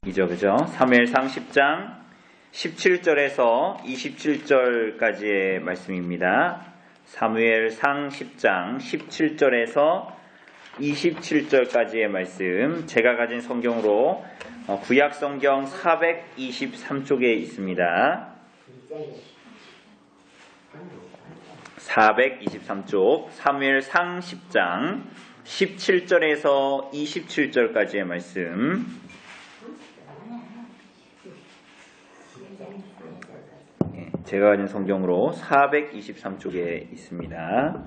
이죠, 그죠? 사무엘상 10장 17절에서 27절까지의 말씀입니다. 사무엘상 10장 17절에서 27절까지의 말씀, 제가 가진 성경으로 구약 성경 423쪽에 있습니다. 423쪽 사무엘상 10장 17절에서 27절까지의 말씀, 제가 가진 성경으로 423쪽에 있습니다.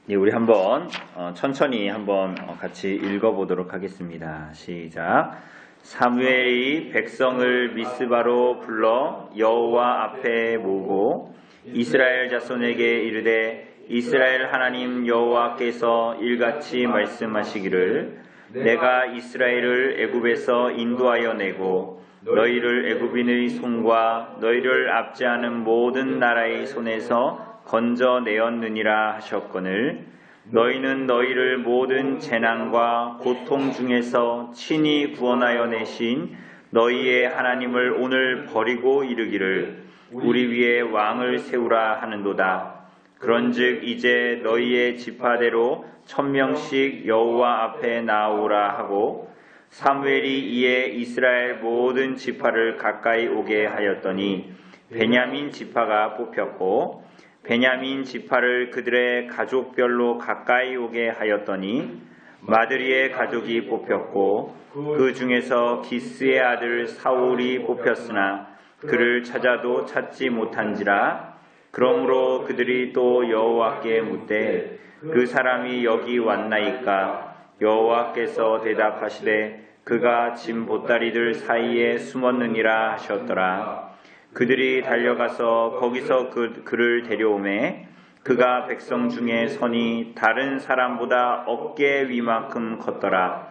우리 한번 천천히 한번 같이 읽어보도록 하겠습니다. 시작. 사무엘이 백성을 미스바로 불러 여호와 앞에 모으고 이스라엘 자손에게 이르되 이스라엘 하나님 여호와께서 일같이 말씀하시기를 내가 이스라엘을 애굽에서 인도하여 내고 너희를 애굽인의 손과 너희를 압제하는 모든 나라의 손에서 건져내었느니라 하셨거늘 너희는 너희를 모든 재난과 고통 중에서 친히 구원하여 내신 너희의 하나님을 오늘 버리고 이르기를 우리 위에 왕을 세우라 하는도다. 그런즉 이제 너희의 지파대로 1000명씩 여호와 앞에 나오라 하고 사무엘이 이에 이스라엘 모든 지파를 가까이 오게 하였더니 베냐민 지파가 뽑혔고 베냐민 지파를 그들의 가족별로 가까이 오게 하였더니 마드리의 가족이 뽑혔고 그 중에서 기스의 아들 사울이 뽑혔으나 그를 찾아도 찾지 못한지라. 그러므로 그들이 또 여호와께 묻되 그 사람이 여기 왔나이까? 여호와께서 대답하시되 그가 짐 보따리들 사이에 숨었느니라 하셨더라. 그들이 달려가서 거기서 그를 데려오매 그가 백성 중에 선이 다른 사람보다 어깨 위만큼 컸더라.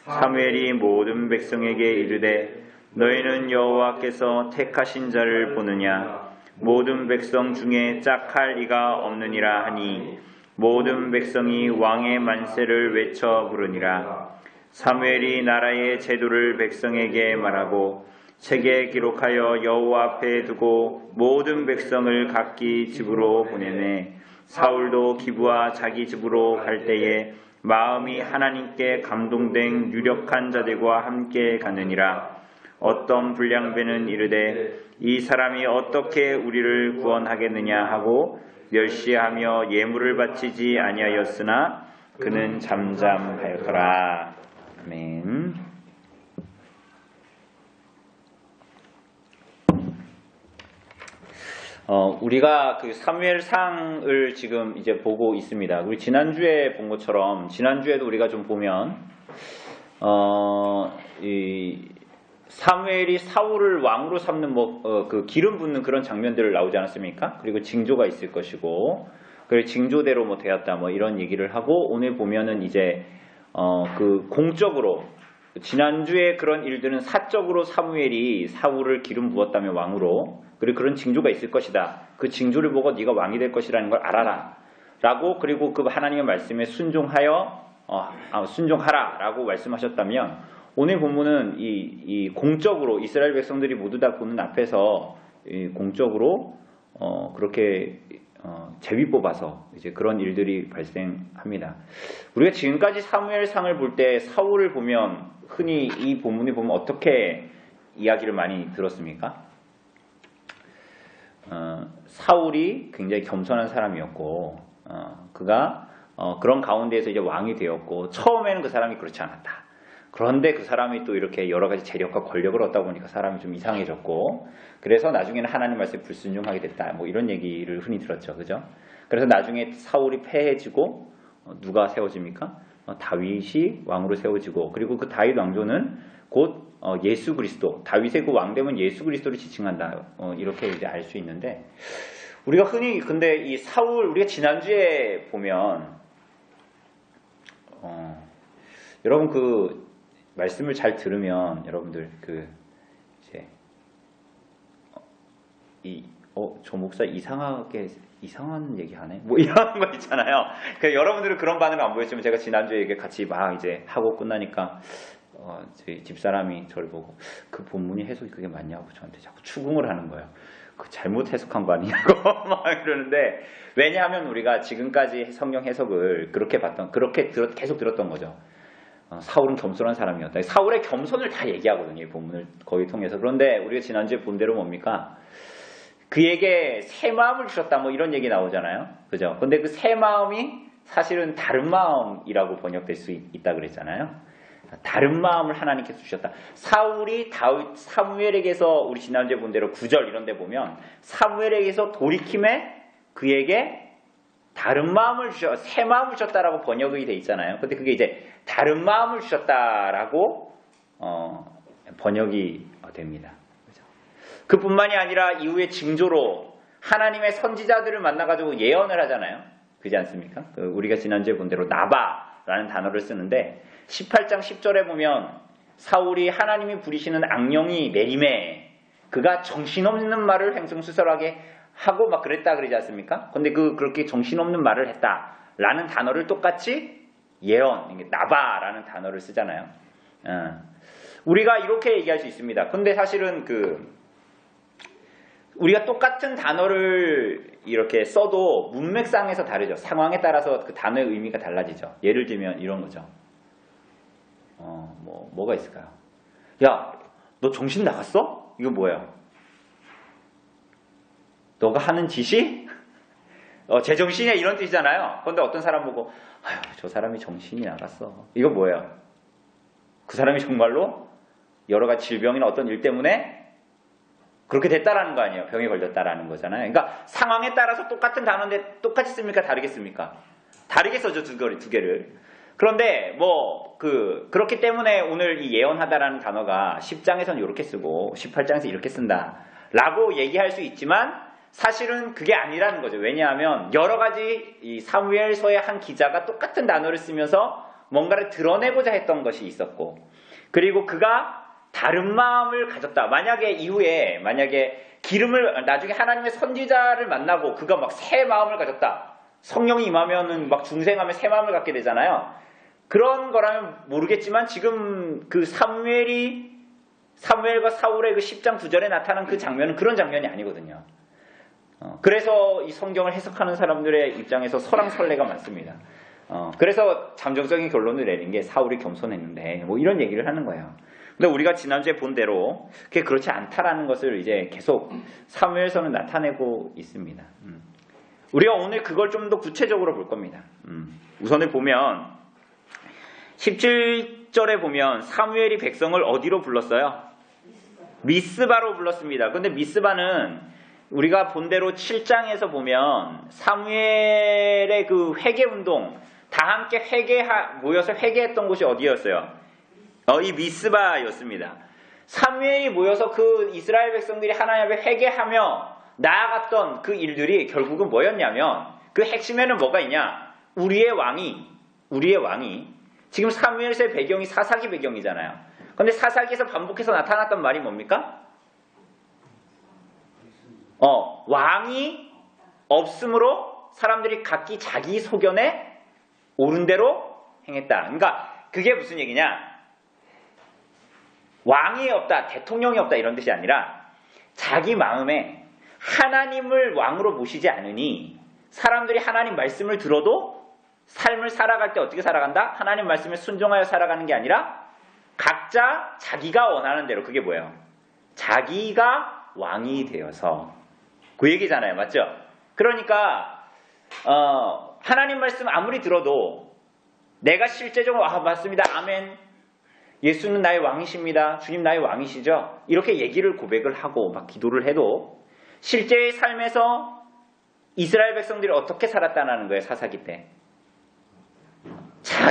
사무엘이 모든 백성에게 이르되 너희는 여호와께서 택하신 자를 보느냐? 모든 백성 중에 짝할 이가 없느니라 하니 모든 백성이 왕의 만세를 외쳐 부르니라. 사무엘이 나라의 제도를 백성에게 말하고 책에 기록하여 여호와 앞에 두고 모든 백성을 각기 집으로 보내매 사울도 기브와 자기 집으로 갈 때에 마음이 하나님께 감동된 유력한 자들과 함께 가느니라. 어떤 불량배는 이르되 이 사람이 어떻게 우리를 구원하겠느냐 하고 멸시하며 예물을 바치지 아니하였으나 그는 잠잠하였더라. 아멘. 우리가 그 사무엘상을 지금 이제 보고 있습니다. 우리 지난주에 본 것처럼 지난주에도 우리가 좀 보면 이 사무엘이 사울을 왕으로 삼는 그 기름 붓는 그런 장면들을 나오지 않았습니까? 그리고 징조가 있을 것이고, 그리고 징조대로 되었다 이런 얘기를 하고, 오늘 보면은 이제 그 공적으로 지난주에 그런 일들은 사적으로 사무엘이 사울을 기름 부었다며 왕으로, 그리고 그런 징조가 있을 것이다. 그 징조를 보고 네가 왕이 될 것이라는 걸 알아라. 라고, 그리고 그 하나님의 말씀에 순종하라라고 말씀하셨다면. 오늘 본문은 이 공적으로 이스라엘 백성들이 모두 다 보는 앞에서 공적으로 그렇게 제비 뽑아서 이제 그런 일들이 발생합니다. 우리가 지금까지 사무엘상을 볼 때 사울을 보면 흔히 이 본문을 보면 어떻게 이야기를 많이 들었습니까? 사울이 굉장히 겸손한 사람이었고 그가 그런 가운데에서 이제 왕이 되었고 처음에는 그 사람이 그렇지 않았다. 그런데 그 사람이 또 이렇게 여러 가지 재력과 권력을 얻다 보니까 사람이 좀 이상해졌고 그래서 나중에는 하나님 말씀에 불순종하게 됐다. 이런 얘기를 흔히 들었죠. 그죠? 그래서 나중에 사울이 패해지고 누가 세워집니까? 다윗이 왕으로 세워지고 그리고 그 다윗 왕조는 곧 예수 그리스도, 다윗의 그 왕되면 예수 그리스도를 지칭한다. 이렇게 이제 알 수 있는데 우리가 흔히 근데 이 사울 우리가 지난주에 보면 여러분 그 말씀을 잘 들으면 여러분들 저 목사 이상하게 이상한 얘기 하네? 뭐 이런 거 있잖아요. 여러분들은 그런 반응을 안 보였지만 제가 지난주에 이게 같이 막 이제 하고 끝나니까 저희 집사람이 저를 보고 그 본문이 해석이 그게 맞냐고 저한테 자꾸 추궁을 하는 거예요. 그 잘못 해석한 거 아니냐고 막 이러는데, 왜냐하면 우리가 지금까지 성경 해석을 그렇게 봤던, 계속 들었던 거죠. 사울은 겸손한 사람이었다. 사울의 겸손을 다 얘기하거든요, 이 본문을 거의 통해서. 그런데 우리가 지난주에 본 대로 뭡니까? 그에게 새 마음을 주셨다, 뭐 이런 얘기 나오잖아요. 그죠? 근데 그 새 마음이 사실은 다른 마음이라고 번역될 수 있다 그랬잖아요. 다른 마음을 하나님께서 주셨다. 사울이 사무엘에게서, 우리 지난주에 본 대로 9절 이런 데 보면 사무엘에게서 돌이킴에 그에게 다른 마음을 새 마음을 주셨다라고 번역이 돼 있잖아요. 근데 그게 이제 다른 마음을 주셨다라고 번역이 됩니다. 그죠? 그뿐만이 아니라 이후에 징조로 하나님의 선지자들을 만나가지고 예언을 하잖아요. 그렇지 않습니까? 우리가 지난주에 본 대로 나바라는 단어를 쓰는데 18장 10절에 보면 사울이 하나님이 부리시는 악령이 내림에 그가 정신없는 말을 횡성수설하게 하고 막 그랬다 그러지 않습니까? 근데 그렇게 정신없는 말을 했다라는 단어를 똑같이 예언, 나바라는 단어를 쓰잖아요. 우리가 이렇게 얘기할 수 있습니다. 근데 사실은 우리가 똑같은 단어를 이렇게 써도 문맥상에서 다르죠. 상황에 따라서 그 단어의 의미가 달라지죠. 예를 들면 이런 거죠. 뭐가 있을까요? 야, 너 정신 나갔어? 이거 뭐예요? 너가 하는 짓이 제정신이야, 이런 뜻이잖아요. 그런데 어떤 사람 보고 아유, 저 사람이 정신이 나갔어. 이거 뭐예요? 그 사람이 정말로 여러 가지 질병이나 어떤 일 때문에 그렇게 됐다라는 거 아니에요. 병에 걸렸다라는 거잖아요. 그러니까 상황에 따라서 똑같은 단어인데 똑같이 씁니까? 다르게 씁니까? 다르게 써죠, 두 개를. 그런데 그렇기 때문에 오늘 이 예언하다라는 단어가 10장에서는 이렇게 쓰고 18장에서 이렇게 쓴다라고 얘기할 수 있지만 사실은 그게 아니라는 거죠. 왜냐하면 여러 가지 이 사무엘서의 한 기자가 똑같은 단어를 쓰면서 뭔가를 드러내고자 했던 것이 있었고, 그리고 그가 다른 마음을 가졌다. 만약에 기름을 나중에 하나님의 선지자를 만나고 그가 막 새 마음을 가졌다. 성령이 임하면은 막 중생하면 새 마음을 갖게 되잖아요. 그런 거라면 모르겠지만 지금 그 사무엘과 사울의 그 10장 9절에 나타난 그 장면은 그런 장면이 아니거든요. 그래서 이 성경을 해석하는 사람들의 입장에서 설왕설래가 많습니다. 그래서 잠정적인 결론을 내린 게 사울이 겸손했는데 뭐 이런 얘기를 하는 거예요. 근데 우리가 지난주에 본 대로 그게 그렇지 않다라는 것을 이제 계속 사무엘서는 나타내고 있습니다. 우리가 오늘 그걸 좀 더 구체적으로 볼 겁니다. 우선은 보면 17절에 보면 사무엘이 백성을 어디로 불렀어요? 미스바로 불렀습니다. 근데 미스바는 우리가 본 대로 7장에서 보면 사무엘의 그 회개운동, 다 함께 모여서 회개했던 곳이 어디였어요? 이 미스바였습니다. 사무엘이 모여서 그 이스라엘 백성들이 하나님 앞에 회개하며 나아갔던 그 일들이 결국은 뭐였냐면, 그 핵심에는 뭐가 있냐? 우리의 왕이 지금 사무엘서의 배경이 사사기 배경이잖아요. 근데 사사기에서 반복해서 나타났던 말이 뭡니까? 왕이 없으므로 사람들이 각기 자기 소견에 옳은 대로 행했다. 그러니까 그게 무슨 얘기냐? 왕이 없다, 대통령이 없다 이런 뜻이 아니라 자기 마음에 하나님을 왕으로 모시지 않으니 사람들이 하나님 말씀을 들어도 삶을 살아갈 때 어떻게 살아간다? 하나님 말씀에 순종하여 살아가는 게 아니라 각자 자기가 원하는 대로, 그게 뭐예요? 자기가 왕이 되어서, 그 얘기잖아요. 맞죠? 그러니까 하나님 말씀 아무리 들어도 내가 실제적으로 맞습니다. 아멘. 예수는 나의 왕이십니다. 주님 나의 왕이시죠? 이렇게 얘기를 고백을 하고 막 기도를 해도 실제의 삶에서 이스라엘 백성들이 어떻게 살았다는 거예요. 사사기 때.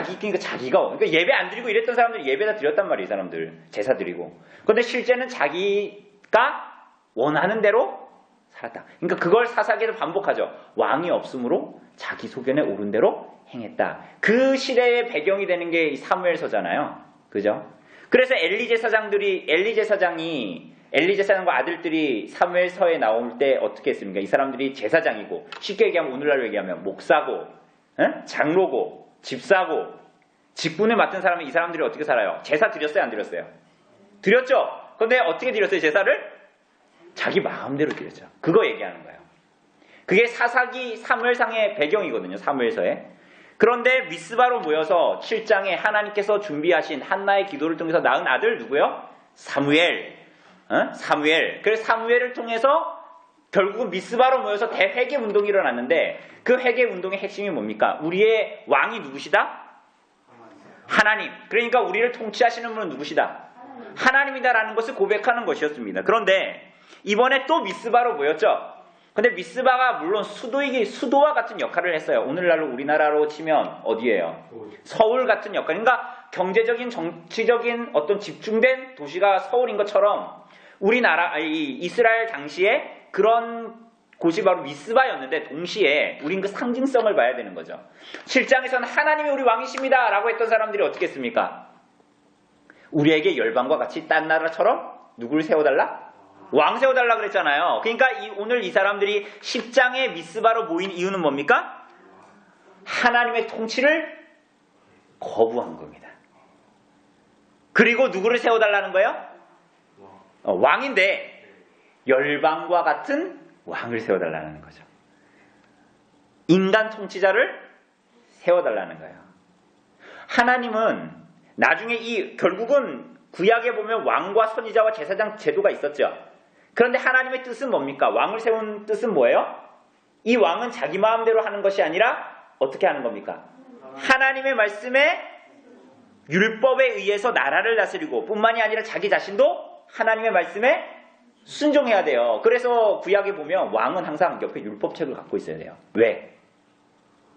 그러니까 예배 안 드리고 이랬던 사람들이 예배다 드렸단 말이에요. 이 사람들. 제사 드리고. 그런데 실제는 자기가 원하는 대로 살았다. 그러니까 그걸 사사기에서 반복하죠. 왕이 없으므로 자기 소견에 옳은 대로 행했다. 그 시대의 배경이 되는 게 이 사무엘서잖아요. 그죠? 그래서 엘리 제사장이 엘리 제사장과 아들들이 사무엘서에 나올 때 어떻게 했습니까? 이 사람들이 제사장이고 쉽게 얘기하면 오늘날로 얘기하면 목사고 장로고 집사고 직분을 맡은 사람은 이 사람들이 어떻게 살아요? 제사 드렸어요? 안 드렸어요? 드렸죠? 근데 어떻게 드렸어요? 제사를? 자기 마음대로 드렸죠. 그거 얘기하는 거예요. 그게 사사기 사무엘상의 배경이거든요. 사무엘서에. 그런데 미스바로 모여서 7장에 하나님께서 준비하신 한나의 기도를 통해서 낳은 아들 누구요? 사무엘. 사무엘. 그래서 사무엘을 통해서 결국은 미스바로 모여서 대회개 운동이 일어났는데 그 회개 운동의 핵심이 뭡니까? 우리의 왕이 누구시다? 하나님. 그러니까 우리를 통치하시는 분은 누구시다? 하나님이다라는 것을 고백하는 것이었습니다. 그런데 이번에 또 미스바로 모였죠. 근데 미스바가 물론 수도와 같은 역할을 했어요. 오늘날로 우리나라로 치면 어디예요? 서울 같은 역할. 그러니까 경제적인 정치적인 어떤 집중된 도시가 서울인 것처럼 우리나라 이스라엘 당시에 그런 곳이 바로 미스바였는데 동시에 우린 그 상징성을 봐야 되는 거죠. 7장에서는 하나님이 우리 왕이십니다 라고 했던 사람들이 어떻게 했습니까? 우리에게 열방과 같이 딴 나라처럼 누구를 세워달라? 왕 세워달라 그랬잖아요. 그러니까 오늘 이 사람들이 10장에 미스바로 모인 이유는 뭡니까? 하나님의 통치를 거부한 겁니다. 그리고 누구를 세워달라는 거예요? 왕인데 열방과 같은 왕을 세워달라는 거죠. 인간 통치자를 세워달라는 거예요. 하나님은 나중에 결국은 구약에 보면 왕과 선지자와 제사장 제도가 있었죠. 그런데 하나님의 뜻은 뭡니까? 왕을 세운 뜻은 뭐예요? 이 왕은 자기 마음대로 하는 것이 아니라 어떻게 하는 겁니까? 하나님의 말씀에 율법에 의해서 나라를 다스리고 뿐만이 아니라 자기 자신도 하나님의 말씀에 순종해야 돼요. 그래서 구약에 보면 왕은 항상 옆에 율법책을 갖고 있어야 돼요. 왜?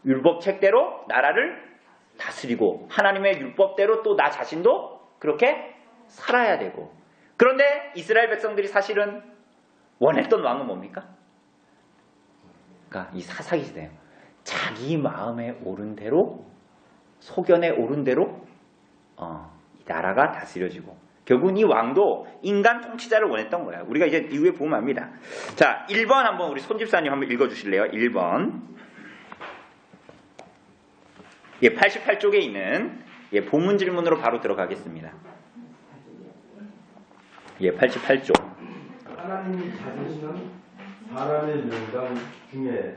율법책대로 나라를 다스리고 하나님의 율법대로 또 나 자신도 그렇게 살아야 되고. 그런데 이스라엘 백성들이 사실은 원했던 왕은 뭡니까? 그러니까 이 사사기 시대예요. 자기 마음에 오른 대로 소견에 오른 대로 이 나라가 다스려지고 결국은 이 왕도 인간 통치자를 원했던 거예요. 우리가 이제 이후에 보면 압니다. 자, 1번 한번 우리 손집사님 한번 읽어주실래요? 1번. 88쪽에 있는 본문 질문으로 바로 들어가겠습니다. 88쪽. 하나님이 찾으시는 사람의 명단 중에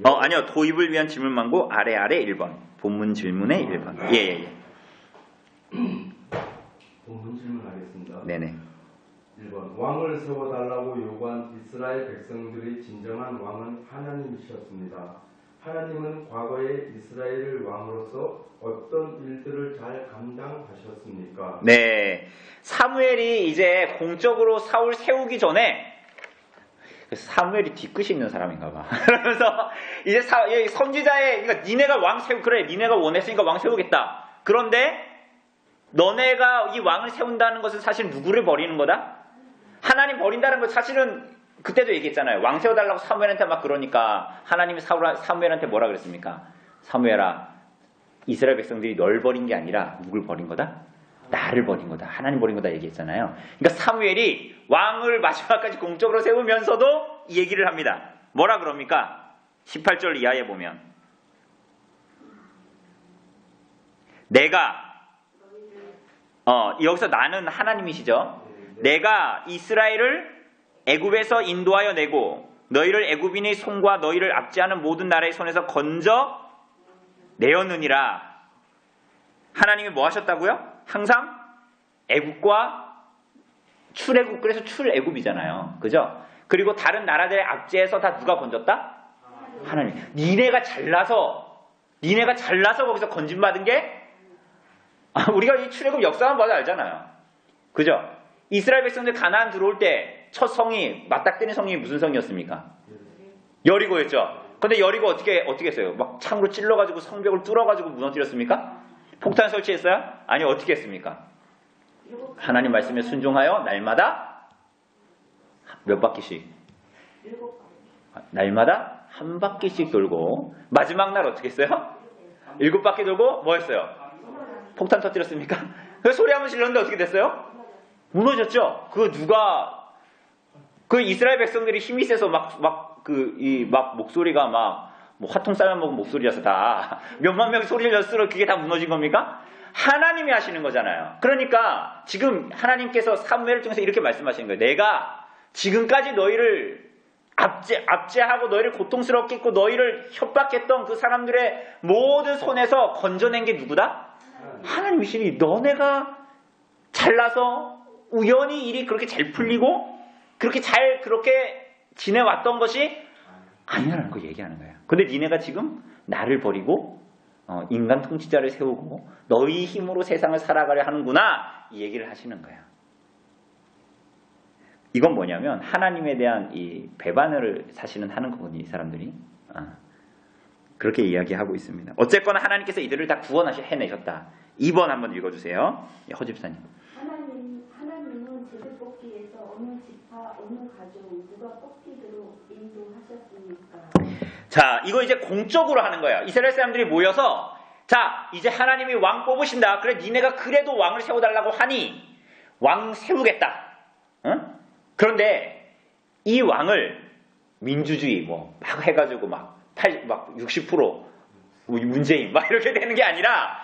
아니요. 도입을 위한 질문 망고 아래 1번. 본문 질문의 1번. 예. 본문 질문하겠습니다. 네네. 1번. 왕을 세워달라고 요구한 이스라엘 백성들의 진정한 왕은 하나님이셨습니다. 하나님은 과거에 이스라엘을 왕으로서 어떤 일들을 잘 감당하셨습니까? 네. 사무엘이 이제 공적으로 사울 세우기 전에 사무엘이 뒤끝이 있는 사람인가 봐. 그러면서 이제 선지자의 그러니까 니네가 왕 그래 니네가 원했으니까 왕 세우겠다. 그런데 너네가 이 왕을 세운다는 것은 사실 누구를 버리는 거다? 하나님 버린다는 것 사실은 그때도 얘기했잖아요. 왕 세워달라고 사무엘한테 막 그러니까 하나님이 사무엘한테 뭐라 그랬습니까? 사무엘아, 이스라엘 백성들이 널 버린 게 아니라 누굴 버린 거다? 나를 버린 거다. 하나님 버린 거다 얘기했잖아요. 그러니까 사무엘이 왕을 마지막까지 공적으로 세우면서도 이 얘기를 합니다. 뭐라 그럽니까? 18절 이하에 보면 내가 여기서 나는 하나님이시죠. 내가 이스라엘을 애굽에서 인도하여 내고 너희를 애굽인의 손과 너희를 압제하는 모든 나라의 손에서 건져 내었느니라. 하나님이 뭐 하셨다고요? 항상 애굽과 출애굽, 그래서 출애굽이잖아요. 그죠? 그리고 다른 나라들의 압제에서 다 누가 건졌다? 하나님. 니네가 잘나서 거기서 건진받은 게 우리가 이 출애굽 역사만 봐도 알잖아요. 그죠? 이스라엘 백성들 가나안 들어올 때 첫 성이 맞닥뜨린 성이 무슨 성이었습니까? 여리고였죠. 근데 여리고 어떻게 했어요? 막 창으로 찔러가지고 성벽을 뚫어가지고 무너뜨렸습니까? 폭탄 설치했어요? 아니 어떻게 했습니까? 하나님 말씀에 순종하여 날마다 몇 바퀴씩? 날마다 한 바퀴씩 돌고 마지막 날 어떻게 했어요? 7바퀴 돌고 뭐 했어요? 폭탄 터뜨렸습니까? 그 소리 한번 질렀는데 어떻게 됐어요? 무너졌죠? 그거 누가 그 이스라엘 백성들이 힘이 세서 막 목소리가 뭐 화통 쌀만 먹은 목소리라서 다 몇만 명 소리를 냈으면 그게 다 무너진 겁니까? 하나님이 하시는 거잖아요. 그러니까 지금 하나님께서 사무엘을 통해서 이렇게 말씀하시는 거예요. 내가 지금까지 너희를 압제하고 너희를 고통스럽게 했고 너희를 협박했던 그 사람들의 모든 손에서 건져낸 게 누구다? 하나님이시니 너네가 잘나서 우연히 일이 그렇게 잘 풀리고 그렇게 지내왔던 것이 아니라는 거 얘기하는 거예요. 근데 니네가 지금 나를 버리고 인간 통치자를 세우고 너희 힘으로 세상을 살아가려 하는구나 이 얘기를 하시는 거예요. 이건 뭐냐면 하나님에 대한 이 배반을 사실은 하는 거거든요. 이 사람들이. 그렇게 이야기하고 있습니다. 어쨌거나 하나님께서 이들을 다 해내셨다. 2번 한번 읽어주세요. 허집사님. 하나님은 제비 뽑기에서 어느 지파, 어느 가족, 누가 뽑히도록 인도하셨습니까? 자, 이거 이제 공적으로 하는 거예요. 이스라엘 사람들이 모여서 자, 이제 하나님이 왕 뽑으신다. 그래, 니네가 그래도 왕을 세워달라고 하니 왕 세우겠다. 응? 그런데 이 왕을 민주주의 막 해가지고 막 60% 문재인 막 이렇게 되는 게 아니라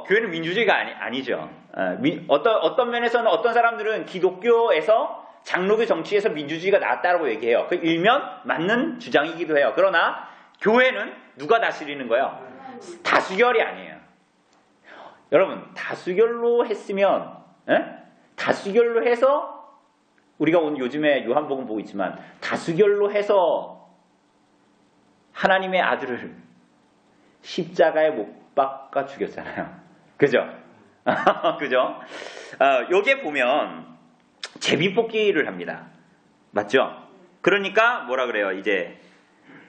교회는 민주주의가 아니죠. 어떤 면에서는 어떤 사람들은 기독교에서 장로교 정치에서 민주주의가 낫다라고 얘기해요. 그 일면 맞는 주장이기도 해요. 그러나 교회는 누가 다스리는 거예요? 다수결이 아니에요. 여러분 다수결로 했으면 다수결로 해서 우리가 오늘 요즘에 요한복음 보고 있지만 다수결로 해서 하나님의 아들을 십자가에 못 박아 죽였잖아요. 그죠? 그죠? 여기에 보면 제비뽑기를 합니다. 맞죠? 그러니까 뭐라 그래요? 이제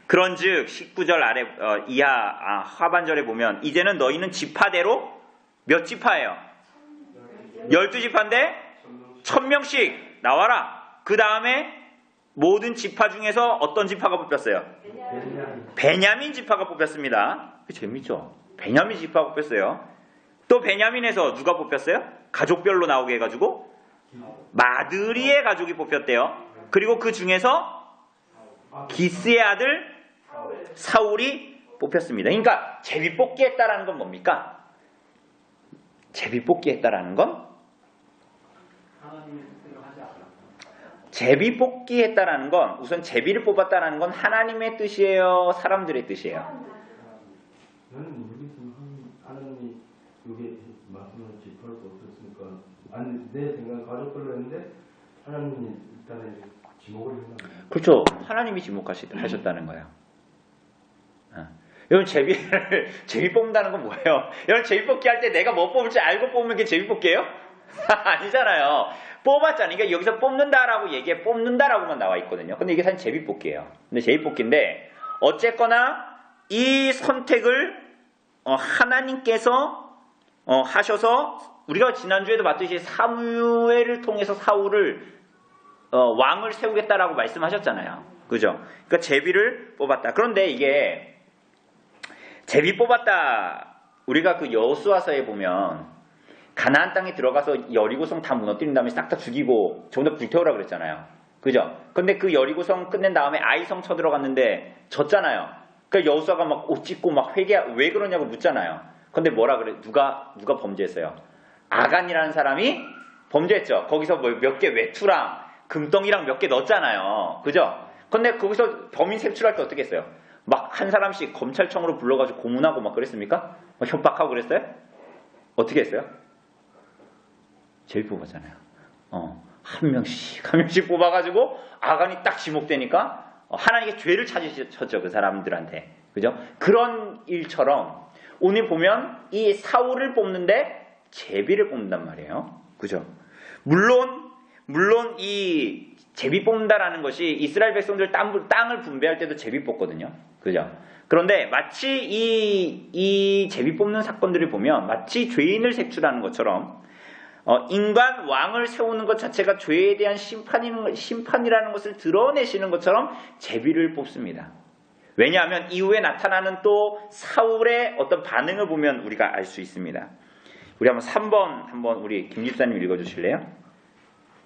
그런즉 19절 아래 이하 하반절에 보면 이제는 너희는 지파대로 몇 지파예요? 12지파인데 1000명씩 나와라. 그 다음에 모든 지파 중에서 어떤 지파가 뽑혔어요? 베냐민 지파가 뽑혔습니다. 재밌죠? 베냐민 지파가 뽑혔어요. 또 베냐민에서 누가 뽑혔어요? 가족별로 나오게 해가지고 마드리의 가족이 뽑혔대요. 그리고 그 중에서 기스의 아들 사울이 뽑혔습니다. 그러니까 제비뽑기 했다라는 건 뭡니까? 제비뽑기 했다라는 건 제비뽑기 했다라는 건 우선 제비를 뽑았다라는 건 하나님의 뜻이에요? 사람들의 뜻이에요? 나는 모르겠지만 하나님이 여기 말씀을 지파를 없었으니까 내 생각 가족별로 했는데 하나님이 일단은 지목을 했나 봐요. 그렇죠. 하나님이 지목하셨다는 거예요. 여러분 제비 뽑는다는 건 뭐예요? 여러분 제비 뽑기 할 때 내가 뭐 뽑을지 알고 뽑는 게 제비 뽑기예요? 아니잖아요. 뽑았잖아요. 그러니까 여기서 뽑는다라고만 나와 있거든요. 근데 이게 사실 제비 뽑기예요. 근데 제비 뽑기인데 어쨌거나 이 선택을 하나님께서 하셔서 우리가 지난주에도 봤듯이 사무엘을 통해서 사울을 왕을 세우겠다라고 말씀하셨잖아요. 그죠? 그러니까 제비를 뽑았다. 그런데 이게 제비 뽑았다. 우리가 그 여호수아서에 보면 가나안 땅에 들어가서 여리고성 다 무너뜨린 다음에 싹 다 죽이고 전부 다 불태우라 그랬잖아요. 그죠? 근데 그 여리고성 끝낸 다음에 아이성 쳐들어갔는데 졌잖아요. 그러니까 여호수아가 막 옷 찢고 막 왜 그러냐고 묻잖아요. 근데 뭐라 그래? 누가 범죄했어요? 아간이라는 사람이 범죄했죠. 거기서 뭐 몇 개 외투랑 금덩이랑 몇 개 넣었잖아요. 그죠? 근데 거기서 범인 색출할 때 어떻게 했어요? 막 한 사람씩 검찰청으로 불러가지고 고문하고 막 그랬습니까? 막 협박하고 그랬어요? 어떻게 했어요? 제일 뽑았잖아요. 한 명씩 뽑아가지고 아간이 딱 지목되니까 하나님께 죄를 찾으셨죠. 그 사람들한테. 그죠? 그런 일처럼 오늘 보면 이 사울을 뽑는데 제비를 뽑는단 말이에요. 그죠? 물론 이 제비 뽑는다라는 것이 이스라엘 백성들 땅을 분배할 때도 제비 뽑거든요. 그죠? 그런데 마치 이 제비 뽑는 사건들을 보면 마치 죄인을 색출하는 것처럼 인간 왕을 세우는 것 자체가 죄에 대한 심판이라는 것을 드러내시는 것처럼 제비를 뽑습니다. 왜냐하면 이후에 나타나는 또 사울의 어떤 반응을 보면 우리가 알 수 있습니다. 우리 한번 3번 우리 김 집사님 읽어주실래요?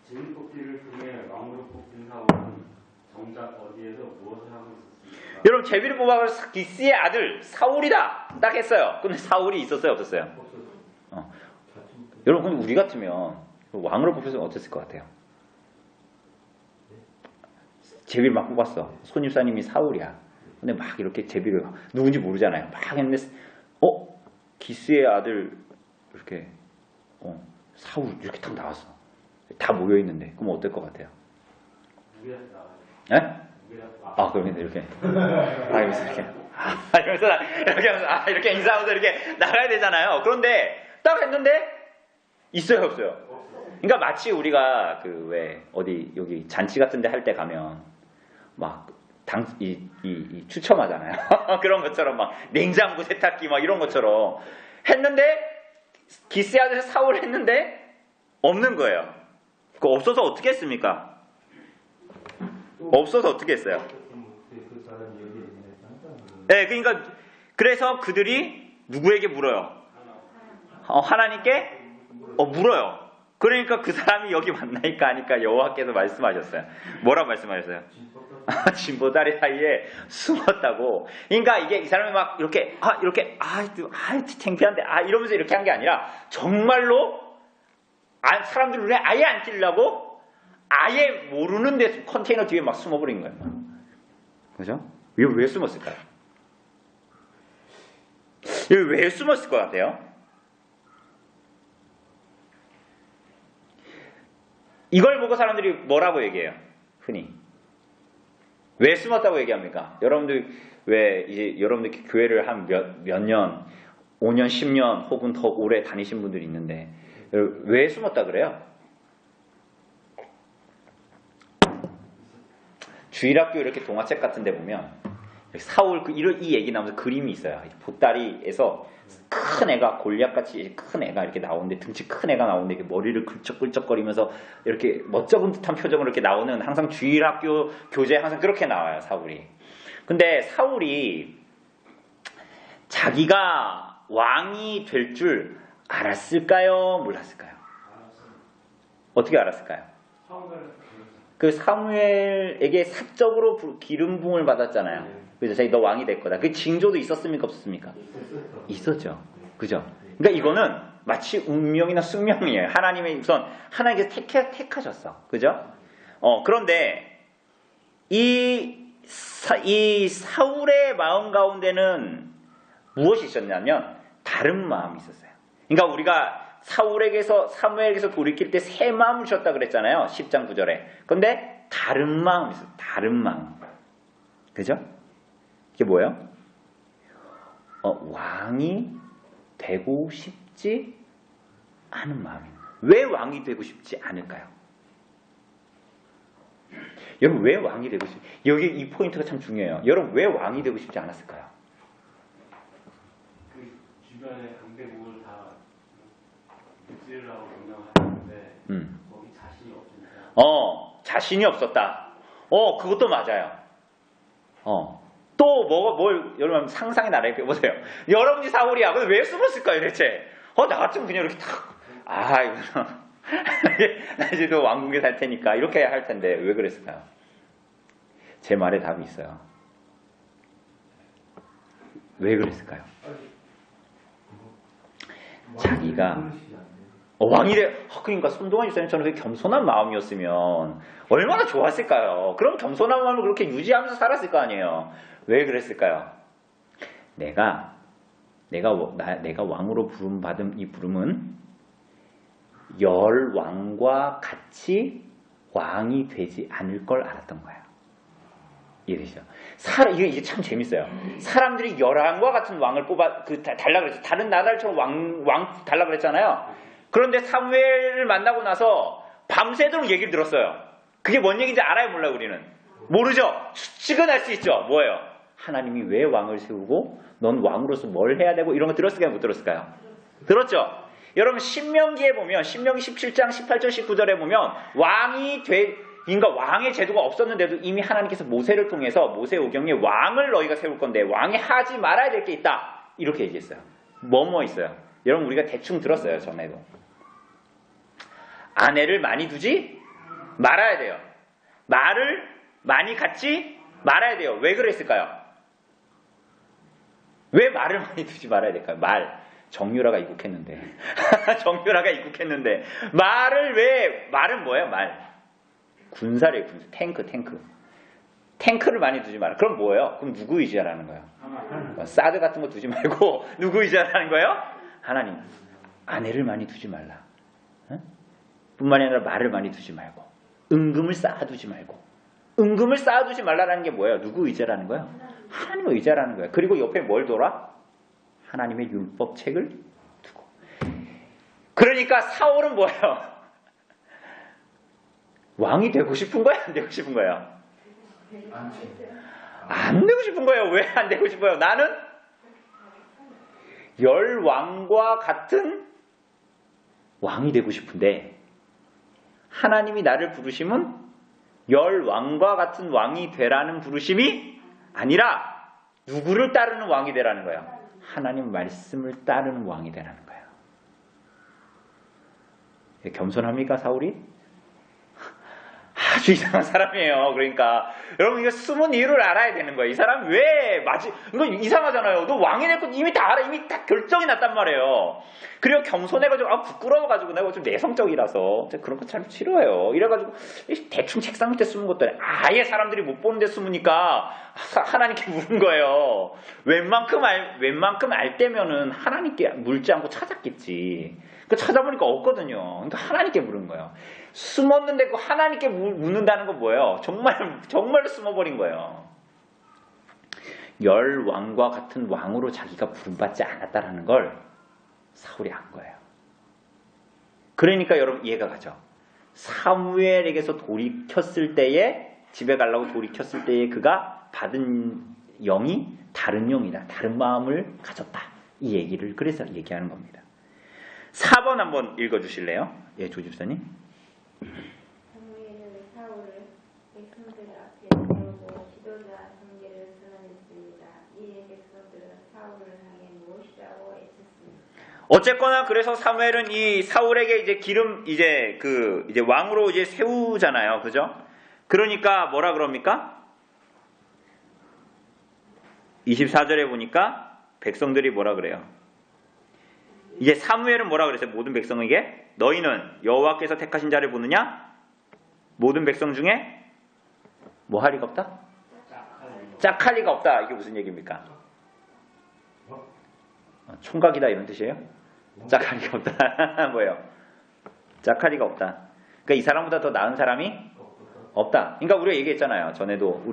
제비 뽑기를 통해 왕으로 뽑힌 사울은 정작 어디에서 무엇을 하고 있었습니까? 여러분 제비를 뽑아서 기스의 아들 사울이다 딱 했어요. 근데 사울이 있었어요 없었어요? 없었어. 여러분 그럼 우리 같으면 왕으로 뽑혔으면 어땠을 것 같아요? 제비를 막 뽑았어. 손입사님이 사울이야. 근데 막 이렇게 제비를 누군지 모르잖아요. 막 했는데 기스의 아들 이렇게 사울 이렇게 딱 나왔어. 다 모여 있는데 그럼 어떨 것 같아요? 누구한테 나와요? 예? 누구한테 그러면 이렇게 이러면서 이렇게 이렇게 하면서 이렇게 인사하면서 이렇게 나가야 되잖아요. 그런데 딱 했는데 있어요 없어요? 그러니까 마치 우리가 그 왜 어디 여기 잔치 같은데 할 때 가면 막 이 추첨하잖아요. 그런 것처럼 막 냉장고 세탁기 막 이런 것처럼 했는데 기스의 아들 사울 했는데 없는 거예요. 그 없어서 어떻게 했습니까? 없어서 어떻게 했어요? 그 사람이 여기 있네. 깜짝 놀랐네. 네, 그러니까 그래서 그들이 누구에게 물어요? 하나님께 물어요. 그러니까 그 사람이 여기 만나니까 하니까 여호와께서 말씀하셨어요. 뭐라고 말씀하셨어요? 진보다리 사이에 숨었다고. 그러니까 이게 이 사람이 막 이렇게 창피한데 이러면서 이렇게 한 게 아니라 정말로 사람들 눈에 아예 안 띄려고 아예 모르는 데 컨테이너 뒤에 막 숨어버린 거예요. 그죠? 왜 숨었을까요? 여기 왜 숨었을 것 같아요? 이걸 보고 사람들이 뭐라고 얘기해요? 흔히. 왜 숨었다고 얘기합니까? 여러분들 왜 이제 여러분들 교회를 한 몇 년, 5년, 10년 혹은 더 오래 다니신 분들이 있는데 왜 숨었다 그래요? 주일학교 이렇게 동화책 같은 데 보면 사울 이 얘기 나오면서 그림이 있어요. 보따리에서 큰 애가 골리앗같이 큰 애가 이렇게 나오는데 등치 큰 애가 나오는데 이렇게 머리를 긁적긁적거리면서 이렇게 멋쩍은 듯한 표정으로 이렇게 나오는 항상 주일학교 교재에 항상 그렇게 나와요. 사울이. 근데 사울이 자기가 왕이 될 줄 알았을까요? 몰랐을까요? 어떻게 알았을까요? 그 사무엘에게 사적으로 기름 부음을 받았잖아요. 그래서 자기 너 왕이 될 거다. 그 징조도 있었습니까? 없었습니까? 있었죠. 그죠? 그러니까 이거는 마치 운명이나 숙명이에요. 하나님의 우선 하나님께서 택하셨어. 그죠? 그런데 이 사울의 마음 가운데는 무엇이 있었냐면 다른 마음이 있었어요. 그러니까 우리가 사무엘에게서 돌이킬 때 새 마음을 주셨다 그랬잖아요. 10장 9절에. 근데 다른 마음이 있어요. 다른 마음. 그죠? 이게 뭐예요? 왕이 되고 싶지 않은 마음입니다. 왜 왕이 되고 싶지 않을까요? 여러분 왜 왕이 되고 싶지? 여기 이 포인트가 참 중요해요. 여러분 왜 왕이 되고 싶지 않았을까요? 그 주변에 강대국을 다 득실하고 명령하는데 거기 자신이 없으니까. 자신이 없었다. 그것도 맞아요. 또 여러분 상상의 나라에 보세요. 여러분이 사울이야. 근데 왜 숨었을까요, 대체? 나 같으면 그냥 이렇게 이거 나 이제도 왕국에 살 테니까 이렇게 할 텐데 왜 그랬을까요? 제 말에 답이 있어요. 왜 그랬을까요? 자기가 왕이 그러니까 손동환 집사님처럼 그렇게 겸손한 마음이었으면 얼마나 좋았을까요? 그럼 겸손한 마음을 그렇게 유지하면서 살았을 거 아니에요. 왜 그랬을까요? 내가 왕으로 부름받은 이 부름은 열 왕과 같이 왕이 되지 않을 걸 알았던 거예요. 이해되시죠? 이게 참 재밌어요. 사람들이 열왕과 같은 왕을 달라 그랬죠. 다른 나라처럼 왕 달라 그랬잖아요. 그런데 사무엘을 만나고 나서 밤새도록 얘기를 들었어요. 그게 뭔 얘기인지 알아요, 몰라요, 우리는? 모르죠? 추측은 할 수 있죠. 뭐예요? 하나님이 왜 왕을 세우고 넌 왕으로서 뭘 해야 되고 이런 거 들었을까요? 못 들었을까요? 들었죠? 여러분 신명기에 보면 신명기 17장 18절 19절에 보면 그러니까 왕의 제도가 없었는데도 이미 하나님께서 모세를 통해서 모세오경에 왕을 너희가 세울 건데 왕이 하지 말아야 될 게 있다. 이렇게 얘기했어요. 뭐뭐 있어요? 여러분 우리가 대충 들었어요. 전에도. 아내를 많이 두지 말아야 돼요. 말을 많이 갖지 말아야 돼요. 왜 그랬을까요? 왜 말을 많이 두지 말아야 될까요? 정유라가 입국했는데 정유라가 입국했는데 말은 뭐예요? 군사래요. 탱크를 많이 두지 마라. 그럼 뭐예요? 그럼 누구 의지하라는 거예요? 사드 같은 거 두지 말고 누구 의지하라는 거예요? 하나님. 아내를 많이 두지 말라. 응? 뿐만이 아니라 말을 많이 두지 말고 은금을 쌓아두지 말라라는 게 뭐예요? 누구 의지하라는 거예요? 하나님을 의지하라는 거예요. 그리고 옆에 뭘 둬라? 하나님의 율법책을 두고. 그러니까 사울은 뭐예요? 왕이 되고 싶은 거예요? 안 되고 싶은 거예요? 안 되고 싶은 거예요. 왜 안 되고 싶어요? 나는 열왕과 같은 왕이 되고 싶은데 하나님이 나를 부르심은 열왕과 같은 왕이 되라는 부르심이 아니라 누구를 따르는 왕이 되라는 거예요? 하나님 말씀을 따르는 왕이 되라는 거예요. 겸손합니까 사울이? 아주 이상한 사람이에요. 그러니까 여러분 이거 숨은 이유를 알아야 되는 거예요. 이 사람 왜 이거 이상하잖아요. 너 왕이 될 거 이미 다 알아. 이미 다 결정이 났단 말이에요. 그리고 겸손해가지고 부끄러워가지고 내가 좀 내성적이라서 그런 거 참 싫어해요. 이래가지고 대충 책상 밑에 숨은 것도 아예 사람들이 못 보는 데 숨으니까 하나님께 물은 거예요. 웬만큼 알 때면은 하나님께 물지 않고 찾았겠지. 그 찾아보니까 없거든요. 그러니까 하나님께 물은 거예요. 숨었는데 그 하나님께 묻는다는 건 뭐예요? 정말로 숨어버린 거예요. 열왕과 같은 왕으로 자기가 부름받지 않았다라는 걸 사울이 안 거예요. 그러니까 여러분 이해가 가죠. 사무엘에게서 돌이켰을 때에 집에 가려고 돌이켰을 때에 그가 받은 영이 다른 영이다. 다른 마음을 가졌다. 이 얘기를 그래서 얘기하는 겁니다. 4번 한번 읽어주실래요? 예, 조집사님. 사무엘은 사울을 백성들 앞에 세우고 지도자 선계를 선언했습니다. 이에 백성들은 사울을 향해 무엇이라고 애쳤습니까? 어쨌거나 그래서 사무엘은 이 사울에게 이제 이제 왕으로 이제 세우잖아요, 그죠? 그러니까 뭐라 그럽니까? 24절에 보니까 백성들이 뭐라 그래요? 이제 사무엘은 뭐라 그랬어요? 모든 백성에게 너희는 여호와께서 택하신 자를 보느냐? 모든 백성 중에 뭐 할 리가 없다? 짝할 리가 없다. 이게 무슨 얘기입니까? 총각이다 이런 뜻이에요? 짝할 리가 없다. 뭐예요? 짝할 리가 없다. 그러니까 이 사람보다 더 나은 사람이 없다. 그러니까 우리가 얘기했잖아요. 전에도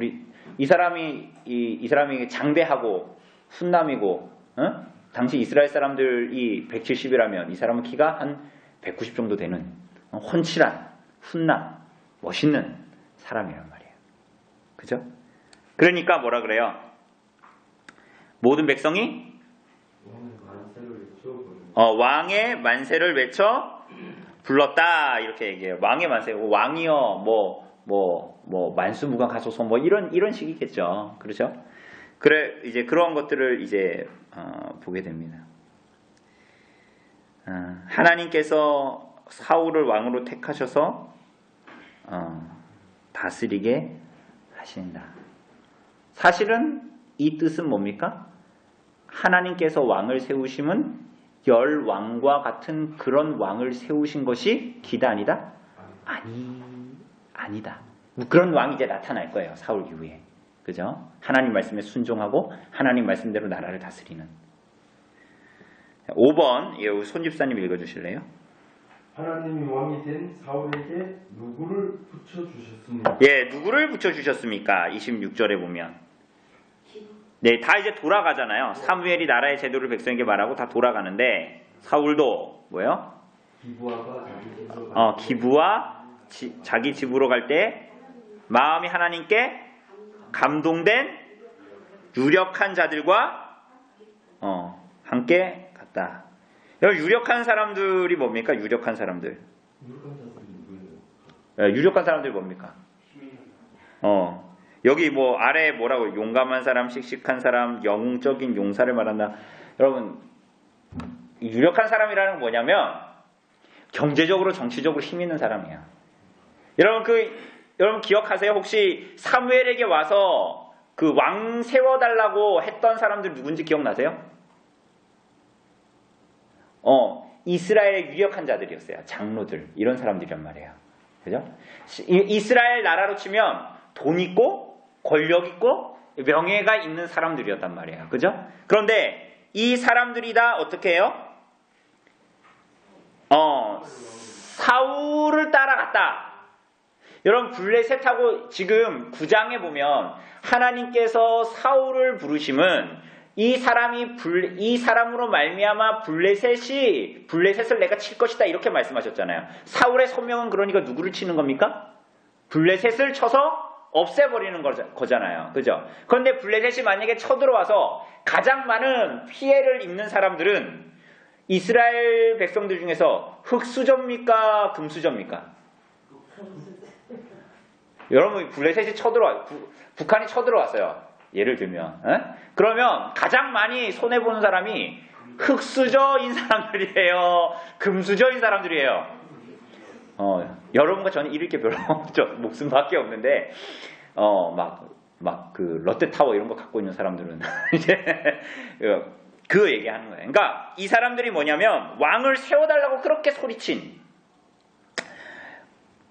이 사람이 장대하고 훈남이고, 당시 이스라엘 사람들이 170이라면 이 사람은 키가 한 190 정도 되는 훤칠한 훈남, 멋있는 사람이란 말이에요. 그죠? 그러니까 뭐라 그래요? 모든 백성이 왕의 만세를 외쳐 불렀다 이렇게 얘기해요. 왕의 만세, 왕이여 만수무강 하소서 이런 식이겠죠. 그렇죠? 그래 이제 그런 것들을 이제 보게 됩니다. 하나님께서 사울을 왕으로 택하셔서 다스리게 하신다. 사실은 이 뜻은 뭡니까? 하나님께서 왕을 세우심은 열왕과 같은 그런 왕을 세우신 것이 기다 아니다? 아니다. 그런 왕이 이제 나타날 거예요. 사울 이후에. 그죠? 하나님 말씀에 순종하고 하나님 말씀대로 나라를 다스리는. 5번 손집사님 읽어주실래요? 하나님이 왕이 된 사울에게 누구를 붙여주셨습니까? 예, 누구를 붙여주셨습니까? 26절에 보면. 네, 다 이제 돌아가잖아요. 사무엘이 나라의 제도를 백성에게 말하고 다 돌아가는데 사울도 뭐예요? 기부와 자기 집으로 갈 때 마음이 하나님께 감동된 유력한 자들과 함께 갔다. 유력한 사람들이 뭡니까? 유력한 사람들. 유력한 사람들이 뭡니까? 여기 아래에 뭐라고 용감한 사람, 씩씩한 사람, 영웅적인 용사를 말한다. 여러분 유력한 사람이라는 건 뭐냐면 경제적으로 정치적으로 힘 있는 사람이야. 여러분 기억하세요? 혹시 사무엘에게 와서 그 왕 세워달라고 했던 사람들 누군지 기억나세요? 이스라엘의 유력한 자들이었어요. 장로들 이런 사람들이란 말이에요. 그죠? 이스라엘 나라로 치면 돈 있고 권력 있고 명예가 있는 사람들이었단 말이에요. 그죠? 그런데 이 사람들이 다 어떻게 해요? 사울을 따라갔다. 여러분 블레셋하고 지금 9장에 보면 하나님께서 사울을 부르심은 이 사람으로 말미암아 블레셋을 내가 칠 것이다 이렇게 말씀하셨잖아요. 사울의 소명은 그러니까 누구를 치는 겁니까? 블레셋을 쳐서 없애버리는 거잖아요. 그죠? 그런데 블레셋이 만약에 쳐들어와서 가장 많은 피해를 입는 사람들은 이스라엘 백성들 중에서 흙수저입니까? 금수저입니까? 여러분 블레셋이 북한이 쳐들어왔어요. 예를 들면 그러면 가장 많이 손해보는 사람이 흙수저인 사람들이에요. 금수저인 사람들이에요. 여러분과 저는 잃을 게 별로 없죠. 목숨밖에 없는데 막 그 롯데타워 이런 거 갖고 있는 사람들은 이제 그 얘기하는 거예요. 그러니까 이 사람들이 뭐냐면 왕을 세워달라고 그렇게 소리친.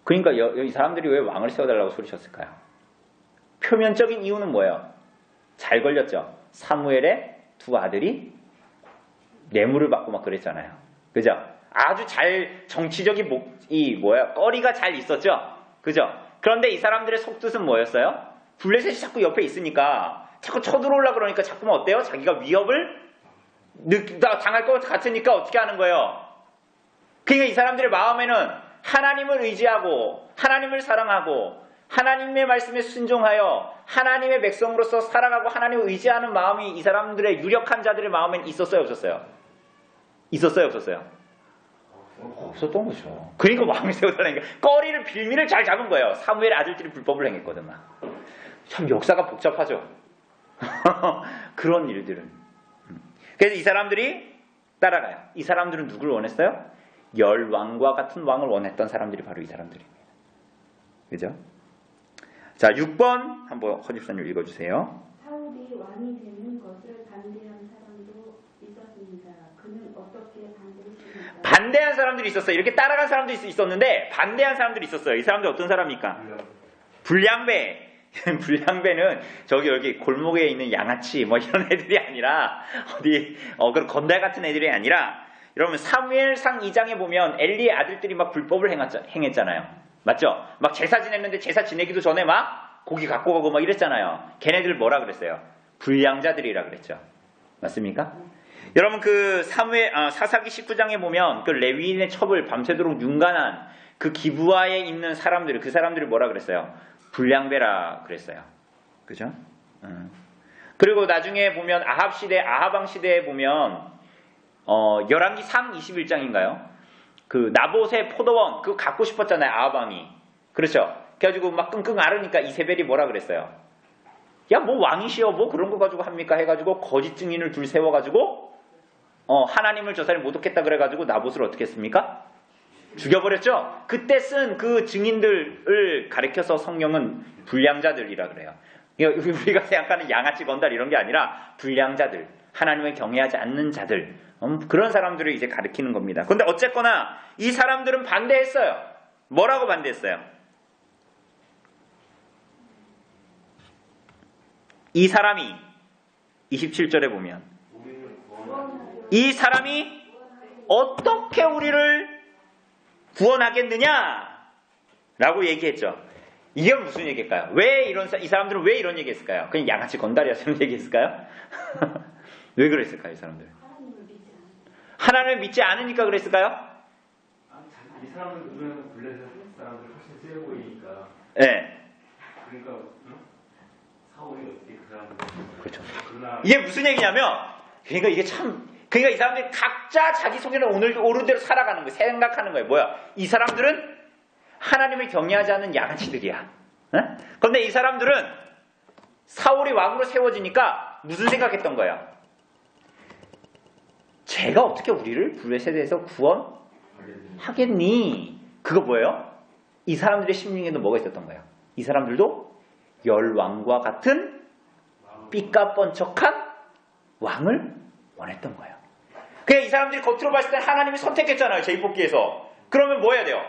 그러니까 이 사람들이 왜 왕을 세워달라고 소리쳤을까요? 표면적인 이유는 뭐예요? 잘 걸렸죠. 사무엘의 두 아들이 뇌물을 받고 막 그랬잖아요. 그죠? 아주 잘 정치적인 거리가 잘 있었죠. 그죠? 그런데 이 사람들의 속뜻은 뭐였어요? 블레셋이 자꾸 옆에 있으니까 자꾸 쳐들어오려고 그러니까 자꾸만 어때요? 자기가 위협을 당할 것 같으니까 어떻게 하는 거예요? 그러니까 이 사람들의 마음에는 하나님을 의지하고 하나님을 사랑하고 하나님의 말씀에 순종하여 하나님의 백성으로서 살아가고 하나님을 의지하는 마음이 이 사람들의 유력한 자들의 마음엔 있었어요? 없었어요? 있었어요? 없었어요? 없었던 거죠. 그러니까 왕을 세워달라니까 꺼리를 빌미를 잘 잡은 거예요. 사무엘의 아들들이 불법을 행했거든. 참 역사가 복잡하죠. 그런 일들은. 그래서 이 사람들이 따라가요. 이 사람들은 누구를 원했어요? 열왕과 같은 왕을 원했던 사람들이 바로 이 사람들입니다. 그죠? 자, 6번 한번 허집사님 읽어주세요. 사울이 왕이 되는 것을 반대한 사람도 있었습니다. 그는 어떻게 반대했습니까? 반대한 사람들이 있었어요. 이렇게 따라간 사람도 있었는데 반대한 사람들이 있었어요. 이 사람들 어떤 사람입니까? 불량배. 불량배는 여기 골목에 있는 양아치 뭐 이런 애들이 아니라 그런 건달 같은 애들이 아니라 여러분 사무엘상 2장에 보면 엘리의 아들들이 막 불법을 행했잖아요. 맞죠? 막 제사 지냈는데 제사 지내기도 전에 막 고기 갖고 가고 막 이랬잖아요. 걔네들 뭐라 그랬어요? 불량자들이라 그랬죠. 맞습니까? 여러분 그 사사기 19장에 보면 그 레위인의 첩을 밤새도록 윤간한 그 기브아에 있는 사람들 그 사람들이 뭐라 그랬어요? 불량배라 그랬어요. 그죠? 그리고 나중에 보면 아합왕 시대에 보면 열왕기 상 21장인가요? 그 나봇의 포도원 그거 갖고 싶었잖아요. 아합왕이. 그렇죠? 그래가지고 막 끙끙 앓으니까 이세벨이 뭐라 그랬어요? 야 뭐 왕이시여 뭐 그런 거 가지고 합니까? 해가지고 거짓 증인을 둘 세워가지고 하나님을 저 사람이 모독했다 그래가지고 나봇을 어떻게 했습니까? 죽여버렸죠? 그때 쓴 그 증인들을 가리켜서 성경은 불량자들이라 그래요. 우리가 생각하는 양아치 건달 이런 게 아니라 불량자들, 하나님을 경외하지 않는 자들, 그런 사람들을 이제 가리키는 겁니다. 근데 어쨌거나 이 사람들은 반대했어요. 뭐라고 반대했어요? 이 사람이 27절에 보면 이 사람이 어떻게 우리를 구원하겠느냐? 라고 얘기했죠. 이게 무슨 얘기일까요? 이 사람들은 왜 이런 얘기 했을까요? 그냥 양아치 건달이라서 이런 얘기 했을까요? 왜 그랬을까요, 이 사람들? 하나님을 믿지 않으니까 그랬을까요? 이 사람들 눈에는 블레셋 사람들 훨씬 세 보이니까. 네. 그러니까 사울이 어떻게 그 사람들? 그렇죠. 이게 무슨 얘기냐면, 그러니까 이 사람들이 각자 자기 속에는 옳은 대로 살아가는 거예요. 생각하는 거예요. 뭐야? 이 사람들은 하나님을 경외하지 않는 양아치들이야. 그런데 이 사람들은 사울이 왕으로 세워지니까 무슨 생각했던 거예요? 제가 어떻게 우리를 블레셋에서 구원하겠니? 그거 뭐예요? 이 사람들의 심령에도 뭐가 있었던 거예요? 이 사람들도 열왕과 같은 삐까뻔쩍한 왕을 원했던 거예요. 그냥 이 사람들이 겉으로 봤을 때 하나님이 선택했잖아요. 제2뽑기에서. 그러면 뭐 해야 돼요?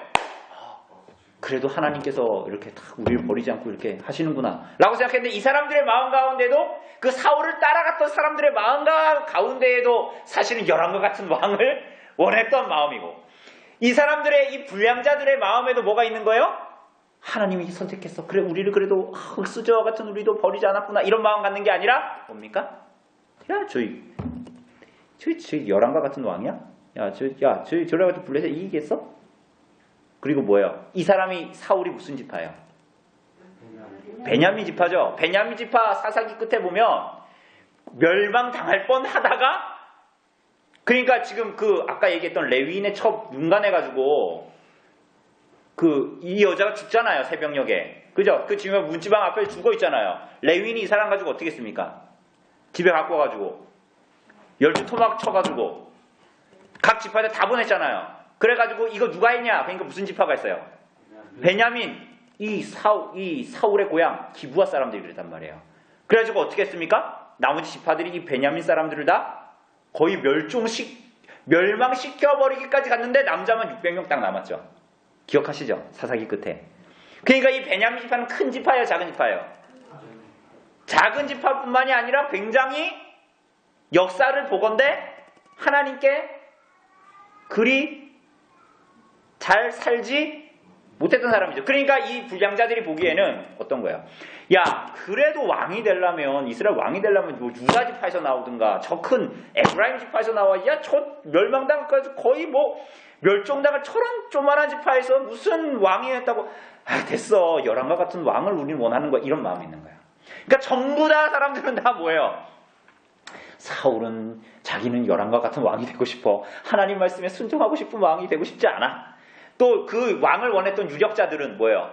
그래도 하나님께서 이렇게 딱 우리를 버리지 않고 이렇게 하시는구나 라고 생각했는데, 이 사람들의 마음 가운데도, 그 사울을 따라갔던 사람들의 마음 가운데에도 사실은 열왕과 같은 왕을 원했던 마음이고, 이 사람들의, 이 불량자들의 마음에도 뭐가 있는 거예요? 하나님이 선택했어. 그래, 우리를 그래도 흑수저와 같은 우리도 버리지 않았구나, 이런 마음 갖는 게 아니라 뭡니까? 야, 저희 열왕과 같은 왕이야? 저랑 같은 블레셋 이기겠어? 그리고 뭐예요? 이 사람이, 사울이 무슨 지파예요? 베냐민 지파죠. 베냐민 지파 사사기 끝에 보면 멸망당할 뻔하다가, 그러니까 지금 아까 얘기했던 레위인의 첩 윤관해가지고 이 여자가 죽잖아요, 새벽녘에. 그죠? 그 지금 문지방 앞에 죽어 있잖아요. 레위인이 이 사람 가지고 어떻게 했습니까? 집에 갖고 와가지고 12 토막 쳐가지고 각 지파에 다 보냈잖아요. 그래가지고 이거 누가 했냐? 그러니까 무슨 지파가 있어요? 베냐민, 이 사울의 고향 기브아 사람들이 그랬단 말이에요. 그래가지고 어떻게 했습니까? 나머지 지파들이 이 베냐민 사람들을 다 거의 멸망시켜버리기까지 갔는데 남자만 600명 딱 남았죠. 기억하시죠? 사사기 끝에. 그러니까 이 베냐민 지파는 큰 지파예요, 작은 지파예요? 작은 지파뿐만이 아니라 굉장히 역사를 보건대 하나님께 그리 잘 살지 못했던 사람이죠. 그러니까 이 불량자들이 보기에는 어떤 거예요? 야, 그래도 왕이 되려면, 이스라엘 왕이 되려면 뭐 유다 지파에서 나오든가, 저 큰 에브라임 지파에서 나와. 야, 저 멸망당까지 거의 뭐 멸종당할 저런 조만한 지파에서 무슨 왕이 했다고. 아, 됐어. 열왕과 같은 왕을 우리는 원하는 거야. 이런 마음이 있는 거야. 그러니까 전부 다 사람들은 다 뭐예요? 사울은 자기는 열왕과 같은 왕이 되고 싶어. 하나님 말씀에 순종하고 싶은 왕이 되고 싶지 않아. 또 그 왕을 원했던 유력자들은 뭐예요?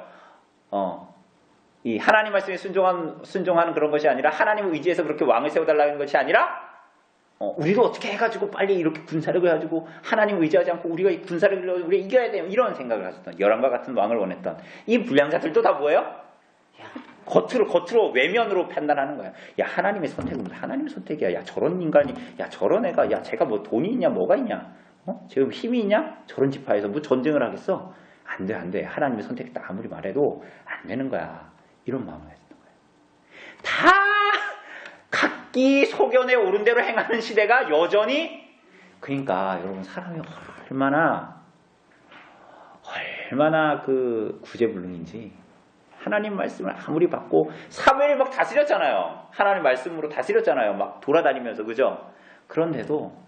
이 하나님 말씀에 순종하는 그런 것이 아니라, 하나님을 의지해서 그렇게 왕을 세워달라는 것이 아니라, 우리도 어떻게 해가지고 빨리 이렇게 군사력을 가지고 하나님을 의지하지 않고 우리가 이 군사력을 우리가 이겨야 돼요. 이런 생각을 가졌던, 열왕과 같은 왕을 원했던 이 불량자들도 다 뭐예요? 겉으로 외면으로 판단하는 거야. 야, 하나님의 선택은 하나님의 선택이야. 야, 저런 인간이, 야, 저런 애가, 야, 제가 뭐 돈이 있냐, 뭐가 있냐, 지금 힘이 있냐? 저런 지파에서 뭐 전쟁을 하겠어? 안 돼. 하나님의 선택이다. 아무리 말해도 안 되는 거야. 이런 마음을 가졌던 거예요. 다 각기 소견에 오른 대로 행하는 시대가 여전히. 그러니까 여러분, 사람이 얼마나 그 구제불능인지. 하나님 말씀을 아무리 받고, 사무엘이 막 다스렸잖아요. 하나님 말씀으로 다스렸잖아요. 막 돌아다니면서, 그죠? 그런데도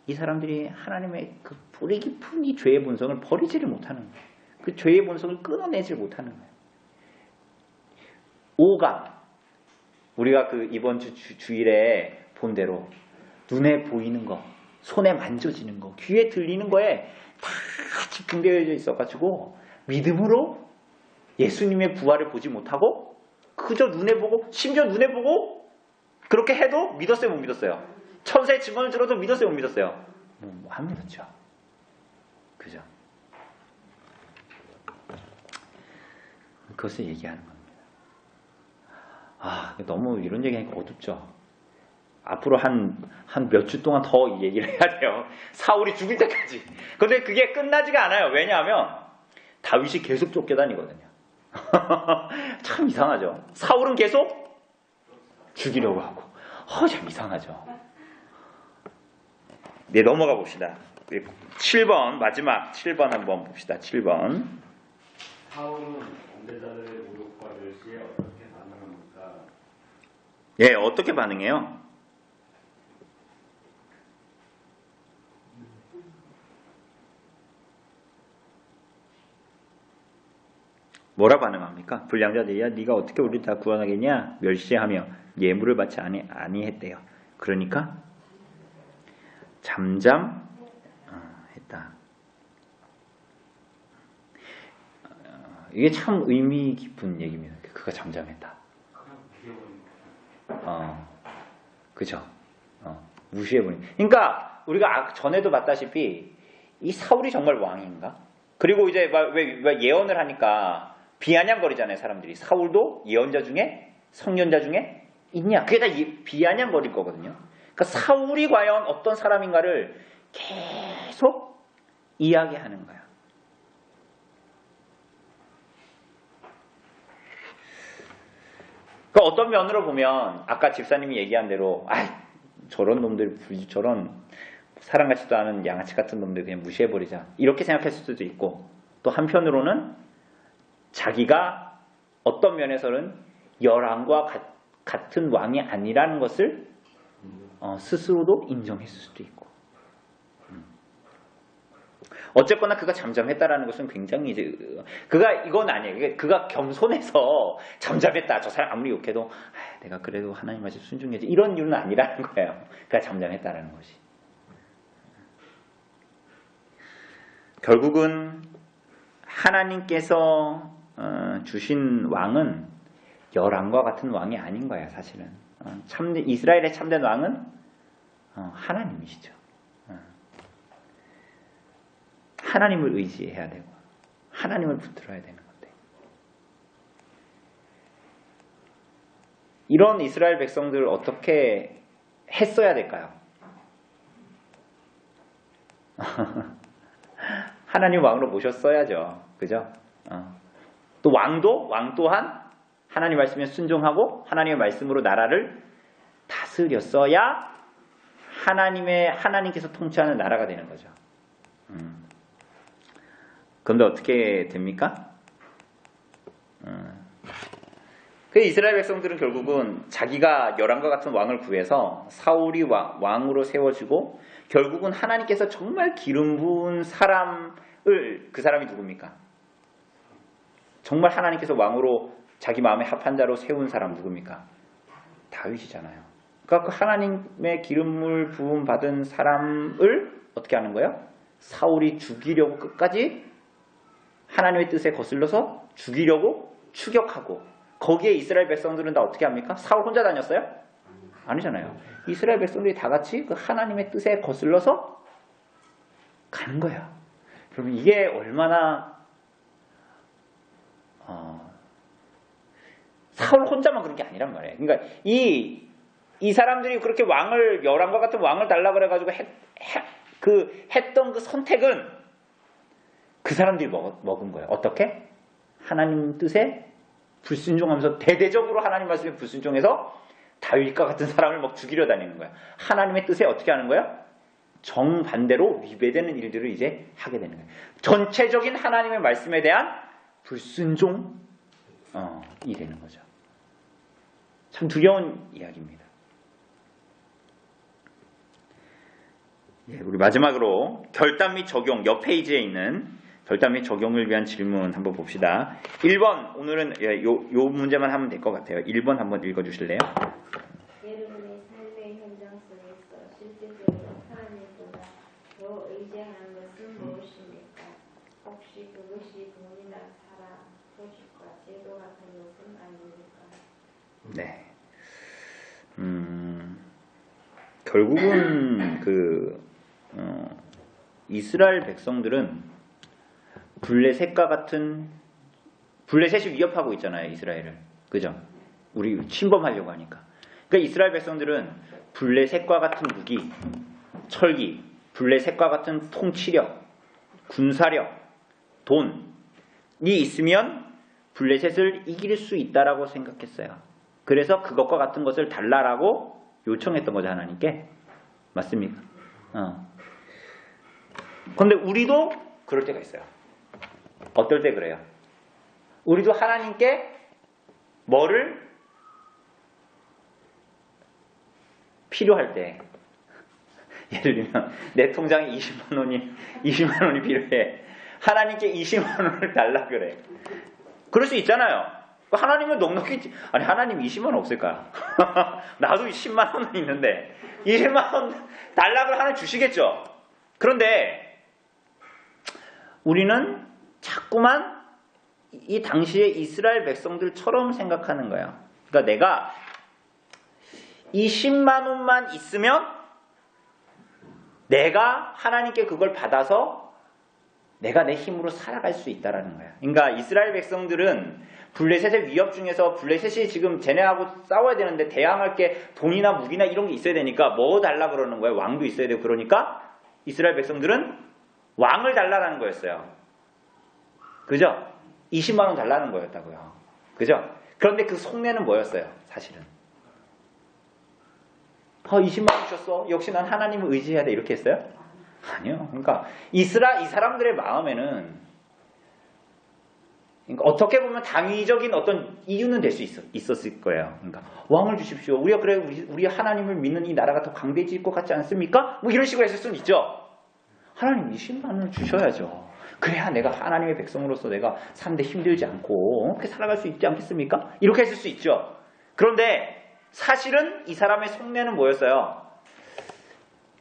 이 사람들이 하나님의 그 뿌리 깊은 이 죄의 본성을 버리지를 못하는 거예요. 그 죄의 본성을 끊어내지 못하는 거예요. 오감. 우리가 그 이번 주일에 본 대로 눈에 보이는 거, 손에 만져지는 거, 귀에 들리는 거에 다 집중되어 있어가지고 믿음으로 예수님의 부활을 보지 못하고 그저 눈에 보고, 심지어 눈에 보고 그렇게 해도 믿었어요, 못 믿었어요? 천사의 증언을 들어도 믿었어요, 못 믿었어요? 안 믿었죠. 그죠? 그것을 얘기하는 겁니다. 아, 너무 이런 얘기하니까 어둡죠. 앞으로 한 몇 주 동안 더 얘기를 해야 돼요. 사울이 죽을 때까지. 근데 그게 끝나지가 않아요. 왜냐하면 다윗이 계속 쫓겨다니거든요. 참 이상하죠. 사울은 계속 죽이려고 하고. 참 이상하죠. 네, 넘어가 봅시다. 7번, 마지막 7번 한번 봅시다. 7번. 사울은 범죄자들의 모욕과 멸시에 어떻게 반응합니까? 예, 어떻게 반응해요? 뭐라 반응합니까? 불량자들이, 야, 네가 어떻게 우리 다 구원하겠냐? 멸시하며 예물을 받지 아니했대요. 그러니까 잠잠했다. 이게 참 의미 깊은 얘기입니다. 그가 잠잠했다. 그죠? 무시해버린. 그러니까 우리가 전에도 봤다시피 이 사울이 정말 왕인가? 그리고 이제 왜 예언을 하니까 비아냥거리잖아요, 사람들이. 사울도 예언자 중에, 성년자 중에 있냐? 그게 다 비아냥거릴 거거든요. 그러니까 사울이 과연 어떤 사람인가를 계속 이야기하는 거야. 그러니까 어떤 면으로 보면 아까 집사님이 얘기한 대로 저런 놈들, 저런 사람 같지도 않은 양아치 같은 놈들 그냥 무시해버리자 이렇게 생각했을 수도 있고, 또 한편으로는 자기가 어떤 면에서는 열왕과 같은 왕이 아니라는 것을 스스로도 인정했을 수도 있고. 어쨌거나 그가 잠잠했다라는 것은 굉장히 이건 아니에요. 그가 겸손해서 잠잠했다. 저 사람 아무리 욕해도 내가 그래도 하나님 말씀 순종해야지 이런 이유는 아니라는 거예요. 그가 잠잠했다라는 것이. 결국은 하나님께서 주신 왕은 열왕과 같은 왕이 아닌 거야, 사실은. 이스라엘의 참된 왕은 하나님이시죠. 하나님을 의지해야 되고 하나님을 붙들어야 되는 건데, 이런 이스라엘 백성들을 어떻게 했어야 될까요? 하나님 왕으로 모셨어야죠. 그죠? 또 왕 또한 하나님 말씀에 순종하고 하나님의 말씀으로 나라를 다스렸어야 하나님께서 통치하는 나라가 되는 거죠. 그런데 어떻게 됩니까? 그 이스라엘 백성들은 결국은 자기가 열왕과 같은 왕을 구해서 사울이 왕으로 세워지고, 결국은 하나님께서 정말 기름 부은 사람을, 그 사람이 누굽니까? 정말 하나님께서 왕으로 자기 마음에 합한 자로 세운 사람 누굽니까? 다윗이잖아요. 그러니까 그 하나님의 기름을 부음 받은 사람을 어떻게 하는 거예요? 사울이 죽이려고 끝까지 하나님의 뜻에 거슬러서 죽이려고 추격하고, 거기에 이스라엘 백성들은 다 어떻게 합니까? 사울 혼자 다녔어요? 아니잖아요. 이스라엘 백성들이 다 같이 그 하나님의 뜻에 거슬러서 가는 거야. 그러면 이게 얼마나 사울 혼자만 그런 게 아니란 말이에요. 그러니까 이 사람들이 그렇게 열왕과 같은 왕을 달라 그래가지고 했던 그 선택은 그 사람들이 먹은 거예요. 어떻게? 하나님 뜻에 불순종하면서, 대대적으로 하나님 말씀에 불순종해서 다윗과 같은 사람을 막 죽이려 다니는 거야. 하나님의 뜻에 어떻게 하는 거야? 정반대로 위배되는 일들을 이제 하게 되는 거예요. 전체적인 하나님의 말씀에 대한 불순종이 되는 거죠. 참 두려운 이야기입니다. 우리 마지막으로 결단 및 적용, 옆 페이지에 있는 결단 및 적용을 위한 질문 한번 봅시다. 1번, 오늘은 요 문제만 하면 될 것 같아요. 1번 한번 읽어주실래요? 여러분의 삶의 현장 속에서 실제적으로 하나님보다 더 의지하는 것은 무엇입니까? 혹시 그것이 돈이나 사람, 소식과 제도 같은 것은 아닙니까? 네. 결국은 이스라엘 백성들은 블레셋이 위협하고 있잖아요, 이스라엘을. 그죠? 우리 침범하려고 하니까. 그러니까 이스라엘 백성들은 블레셋과 같은 무기, 철기, 블레셋과 같은 통치력, 군사력, 돈이 있으면 블레셋을 이길 수 있다라고 생각했어요. 그래서 그것과 같은 것을 달라라고 요청했던 거죠, 하나님께. 맞습니까? 그런데 우리도 그럴 때가 있어요. 어떨 때 그래요? 우리도 하나님께 뭐를 필요할 때, 예를 들면 내 통장에 20만 원이 필요해. 하나님께 20만 원을 달라 그래. 그럴 수 있잖아요. 하나님은 넉넉히, 아니 하나님 20만 원 없을까? 나도 10만 원은 있는데 20만 원 달라고 하나님 주시겠죠. 그런데 우리는 자꾸만 이 당시의 이스라엘 백성들처럼 생각하는 거예요. 그러니까 내가 이 10만 원만 있으면 내가 하나님께 그걸 받아서 내가 내 힘으로 살아갈 수 있다라는 거야. 그러니까 이스라엘 백성들은 블레셋의 위협 중에서 블레셋이 지금 쟤네하고 싸워야 되는데 대항할 게 돈이나 무기나 이런 게 있어야 되니까 뭐 달라 그러는 거예요. 왕도 있어야 되고 그러니까 이스라엘 백성들은 왕을 달라라는 거였어요. 그죠? 20만 원 달라는 거였다고요. 그죠? 그런데 그 속내는 뭐였어요? 사실은. 20만 원 주셨어. 역시 난 하나님을 의지해야 돼. 이렇게 했어요? 아니요. 그러니까 이 사람들의 마음에는 그러니까 어떻게 보면 당위적인 어떤 이유는 될 수 있었을 거예요. 그러니까 왕을 주십시오. 우리가 그래 우리 하나님을 믿는 이 나라가 더 강대해질 것 같지 않습니까? 뭐 이런 식으로 했을 수는 있죠. 하나님 20만 원을 주셔야죠. 그래야 내가 하나님의 백성으로서 내가 사는데 힘들지 않고 그렇게 살아갈 수 있지 않겠습니까? 이렇게 했을 수 있죠. 그런데 사실은 이 사람의 속내는 뭐였어요?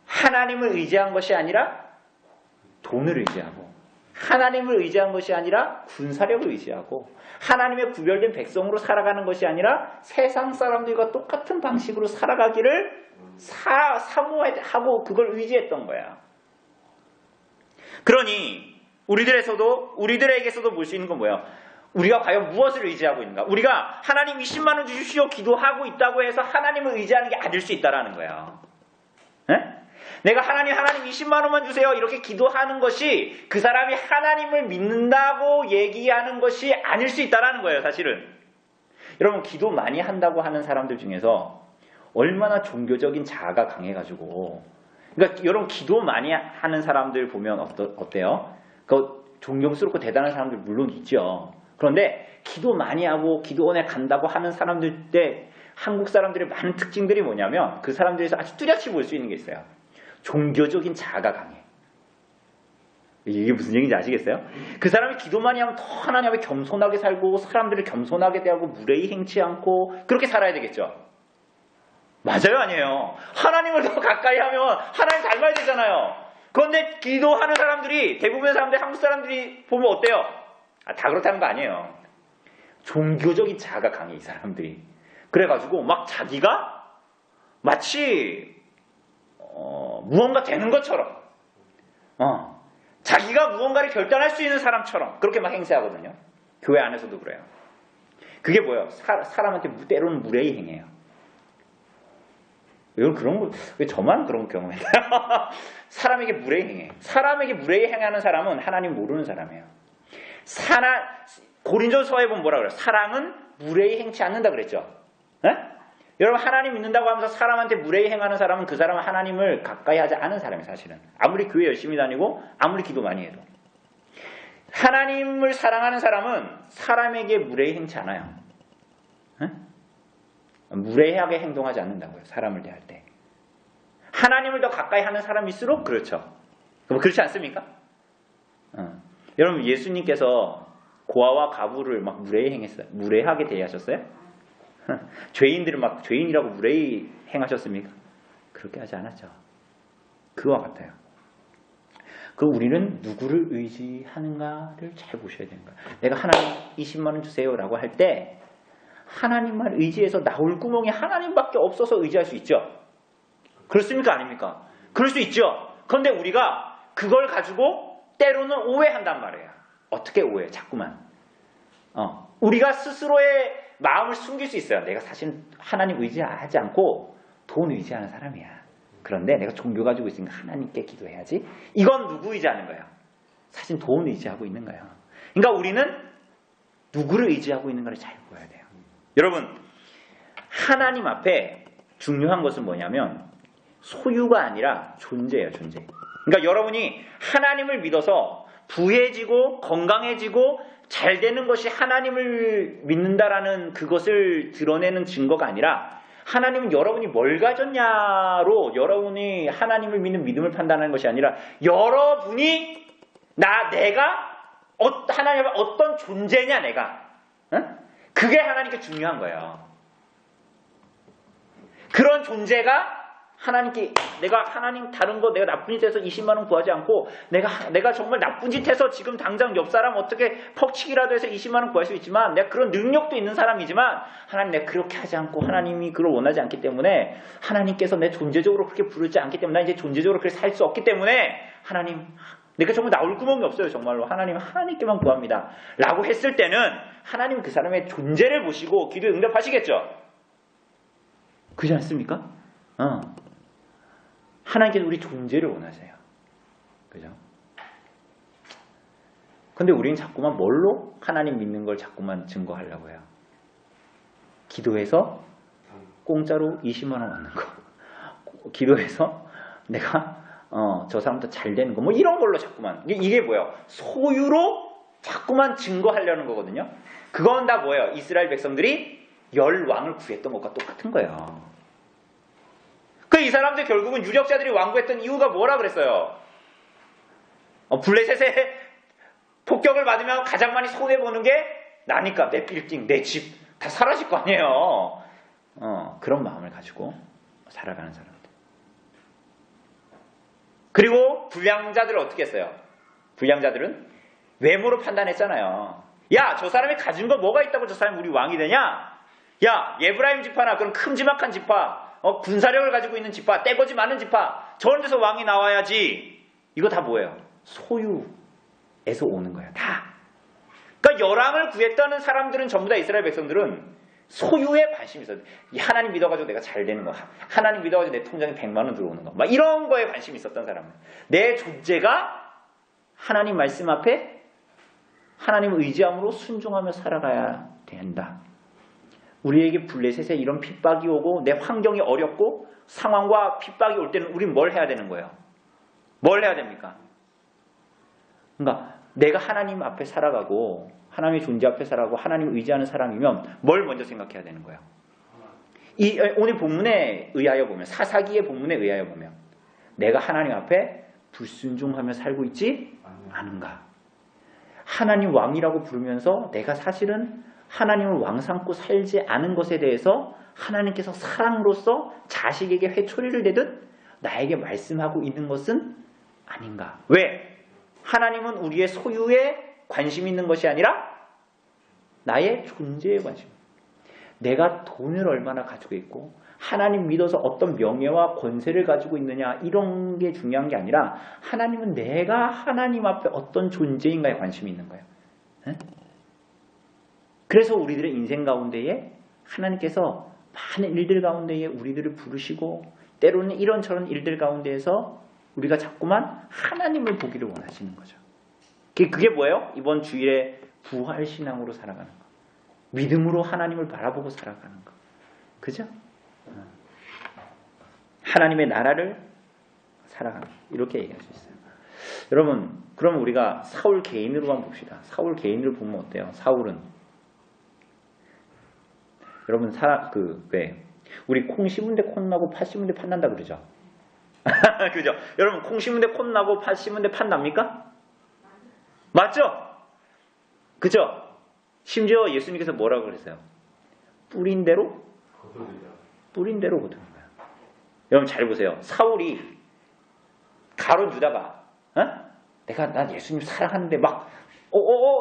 하나님을 의지한 것이 아니라 돈을 의지하고 하나님을 의지한 것이 아니라 군사력을 의지하고 하나님의 구별된 백성으로 살아가는 것이 아니라 세상 사람들과 똑같은 방식으로 살아가기를 사모하고 그걸 의지했던 거야. 그러니 우리들에게서도 볼 수 있는 건 뭐예요? 우리가 과연 무엇을 의지하고 있는가? 우리가 하나님 20만 원 주십시오 기도하고 있다고 해서 하나님을 의지하는 게 아닐 수 있다라는 거예요. 네? 내가 하나님 20만 원만 주세요 이렇게 기도하는 것이 그 사람이 하나님을 믿는다고 얘기하는 것이 아닐 수 있다라는 거예요. 사실은. 여러분 기도 많이 한다고 하는 사람들 중에서 얼마나 종교적인 자아가 강해가지고 그러니까 여러분 기도 많이 하는 사람들 보면 어때요? 그 존경스럽고 대단한 사람들 물론 있죠. 그런데 기도 많이 하고 기도원에 간다고 하는 사람들 때 한국 사람들의 많은 특징들이 뭐냐면 그 사람들에서 아주 뚜렷이 볼 수 있는 게 있어요. 종교적인 자아가 강해. 이게 무슨 얘기인지 아시겠어요? 그 사람이 기도 많이 하면 더 하나님 앞에 겸손하게 살고 사람들을 겸손하게 대하고 무례히 행치 않고 그렇게 살아야 되겠죠. 맞아요? 아니에요? 하나님을 더 가까이 하면 하나님 닮아야 되잖아요. 그런데 기도하는 사람들이 대부분의 사람들 한국 사람들이 보면 어때요? 다 그렇다는 거 아니에요. 종교적인 자아가 강해 이 사람들이. 그래가지고 막 자기가 마치 무언가 되는 것처럼 자기가 무언가를 결단할 수 있는 사람처럼 그렇게 막 행세하거든요. 교회 안에서도 그래요. 그게 뭐예요? 사람한테 때로는 무례히 행해요. 왜 그런 거, 왜 저만 그런 경험했나요? 사람에게 무례히 행해. 사람에게 무례히 행하는 사람은 하나님 모르는 사람이에요. 고린도서에 보면 뭐라 그래요? 사랑은 무례히 행치 않는다 그랬죠. 네? 여러분 하나님 믿는다고 하면서 사람한테 무례히 행하는 사람은 그 사람은 하나님을 가까이 하지 않은 사람이에요. 사실은. 아무리 교회 열심히 다니고 아무리 기도 많이 해도. 하나님을 사랑하는 사람은 사람에게 무례히 행치 않아요. 네? 무례하게 행동하지 않는다고요. 사람을 대할 때. 하나님을 더 가까이 하는 사람일수록 그렇죠. 그렇지 않습니까? 여러분 예수님께서 고아와 가부를 막 무례히 행했어요. 무례하게 대하셨어요? 죄인들을 막 죄인이라고 무례히 행하셨습니까? 그렇게 하지 않았죠. 그와 같아요. 우리는 누구를 의지하는가를 잘 보셔야 되는 거예요. 내가 하나님 20만 원 주세요라고 할 때 하나님만 의지해서 나올 구멍이 하나님밖에 없어서 의지할 수 있죠. 그렇습니까? 아닙니까? 그럴 수 있죠. 그런데 우리가 그걸 가지고 때로는 오해한단 말이에요. 어떻게 오해? 자꾸만. 우리가 스스로의 마음을 숨길 수 있어요. 내가 사실 하나님 의지하지 않고 돈 의지하는 사람이야. 그런데 내가 종교 가지고 있으니까 하나님께 기도해야지. 이건 누구 의지하는 거예요? 사실 돈 의지하고 있는 거예요. 그러니까 우리는 누구를 의지하고 있는가를 잘 보여야 돼요. 여러분 하나님 앞에 중요한 것은 뭐냐면 소유가 아니라 존재예요. 존재. 그러니까 여러분이 하나님을 믿어서 부해지고 건강해지고 잘 되는 것이 하나님을 믿는다라는 그것을 드러내는 증거가 아니라 하나님은 여러분이 뭘 가졌냐로 여러분이 하나님을 믿는 믿음을 판단하는 것이 아니라 여러분이 내가 하나님 앞에 어떤 존재냐 내가. 그게 하나님께 중요한 거예요. 그런 존재가 하나님께 내가 하나님 다른 거 내가 나쁜 짓 해서 20만 원 구하지 않고 내가 정말 나쁜 짓 해서 지금 당장 옆 사람 어떻게 퍽치기라도 해서 20만 원 구할 수 있지만 내가 그런 능력도 있는 사람이지만 하나님 내가 그렇게 하지 않고 하나님이 그걸 원하지 않기 때문에 하나님께서 내 존재적으로 그렇게 부르지 않기 때문에 나 이제 존재적으로 그렇게 살 수 없기 때문에 하나님 내가 정말 나올 구멍이 없어요. 정말로 하나님 하나님께만 구합니다. 라고 했을 때는 하나님 그 사람의 존재를 보시고 기도에 응답하시겠죠. 그렇지 않습니까? 하나님께서 우리 존재를 원하세요. 그죠? 근데 우리는 자꾸만 뭘로 하나님 믿는 걸 자꾸만 증거하려고 해요. 기도해서 공짜로 20만 원 얻는 거. 기도해서 내가 저 사람도 잘 되는 거. 뭐 이런 걸로 자꾸만. 이게 뭐예요? 소유로 자꾸만 증거하려는 거거든요. 그건 다 뭐예요? 이스라엘 백성들이 열 왕을 구했던 것과 똑같은 거예요. 이 사람들 결국은 유력자들이 왕구했던 이유가 뭐라 그랬어요? 블레셋의 폭격을 받으면 가장 많이 손해보는 게 나니까 내 빌딩, 내 집 다 사라질 거 아니에요. 그런 마음을 가지고 살아가는 사람들. 그리고 불량자들을 어떻게 했어요? 불량자들은 외모로 판단했잖아요. 야, 저 사람이 가진 거 뭐가 있다고 저 사람이 우리 왕이 되냐? 야, 에브라임 지파나 그런 큼지막한 지파, 군사력을 가지고 있는 지파, 떼거지 많은 지파, 저런 데서 왕이 나와야지. 이거 다 뭐예요? 소유에서 오는 거예요. 다. 그러니까 열왕을 구했다는 사람들은 전부 다 이스라엘 백성들은 소유에 관심이 있어요. 하나님 믿어가지고 내가 잘 되는 거, 하나님 믿어가지고 내 통장에 100만 원 들어오는 거, 막 이런 거에 관심이 있었던 사람은 내 존재가 하나님 말씀 앞에 하나님을 의지함으로 순종하며 살아가야 된다. 우리에게 블레셋에 이런 핍박이 오고 내 환경이 어렵고 상황과 핍박이 올 때는 우린 뭘 해야 되는 거예요? 뭘 해야 됩니까? 그러니까 내가 하나님 앞에 살아가고 하나님의 존재 앞에 살아가고 하나님을 의지하는 사람이면 뭘 먼저 생각해야 되는 거예요? 오늘 본문에 의하여 보면, 사사기의 본문에 의하여 보면 내가 하나님 앞에 불순종하며 살고 있지 않은가? 하나님 왕이라고 부르면서 내가 사실은 하나님을 왕 삼고 살지 않은 것에 대해서 하나님께서 사랑으로서 자식에게 회초리를 대듯 나에게 말씀하고 있는 것은 아닌가? 왜? 하나님은 우리의 소유에 관심 있는 것이 아니라 나의 존재에 관심. 내가 돈을 얼마나 가지고 있고 하나님 믿어서 어떤 명예와 권세를 가지고 있느냐 이런 게 중요한 게 아니라 하나님은 내가 하나님 앞에 어떤 존재인가에 관심이 있는 거예요. 네? 그래서 우리들의 인생 가운데에 하나님께서 많은 일들 가운데에 우리들을 부르시고 때로는 이런저런 일들 가운데에서 우리가 자꾸만 하나님을 보기를 원하시는 거죠. 그게 뭐예요? 이번 주일에 부활신앙으로 살아가는 거. 믿음으로 하나님을 바라보고 살아가는 거. 그죠? 하나님의 나라를 살아가는 거. 이렇게 얘기할 수 있어요. 여러분, 그럼 우리가 사울 개인으로만 봅시다. 사울 개인을 보면 어때요? 사울은 여러분 우리 콩 심은데 콩 나고 팥 심은데 팥 난다 그러죠? 그죠? 여러분 콩 심은데 콩 나고 팥 심은데 팥 납니까? 맞죠? 그죠? 심지어 예수님께서 뭐라고 그랬어요? 뿌린 대로 거두는 거예요. 여러분 잘 보세요. 사울이 가룟 유다가 난 예수님 사랑하는데 막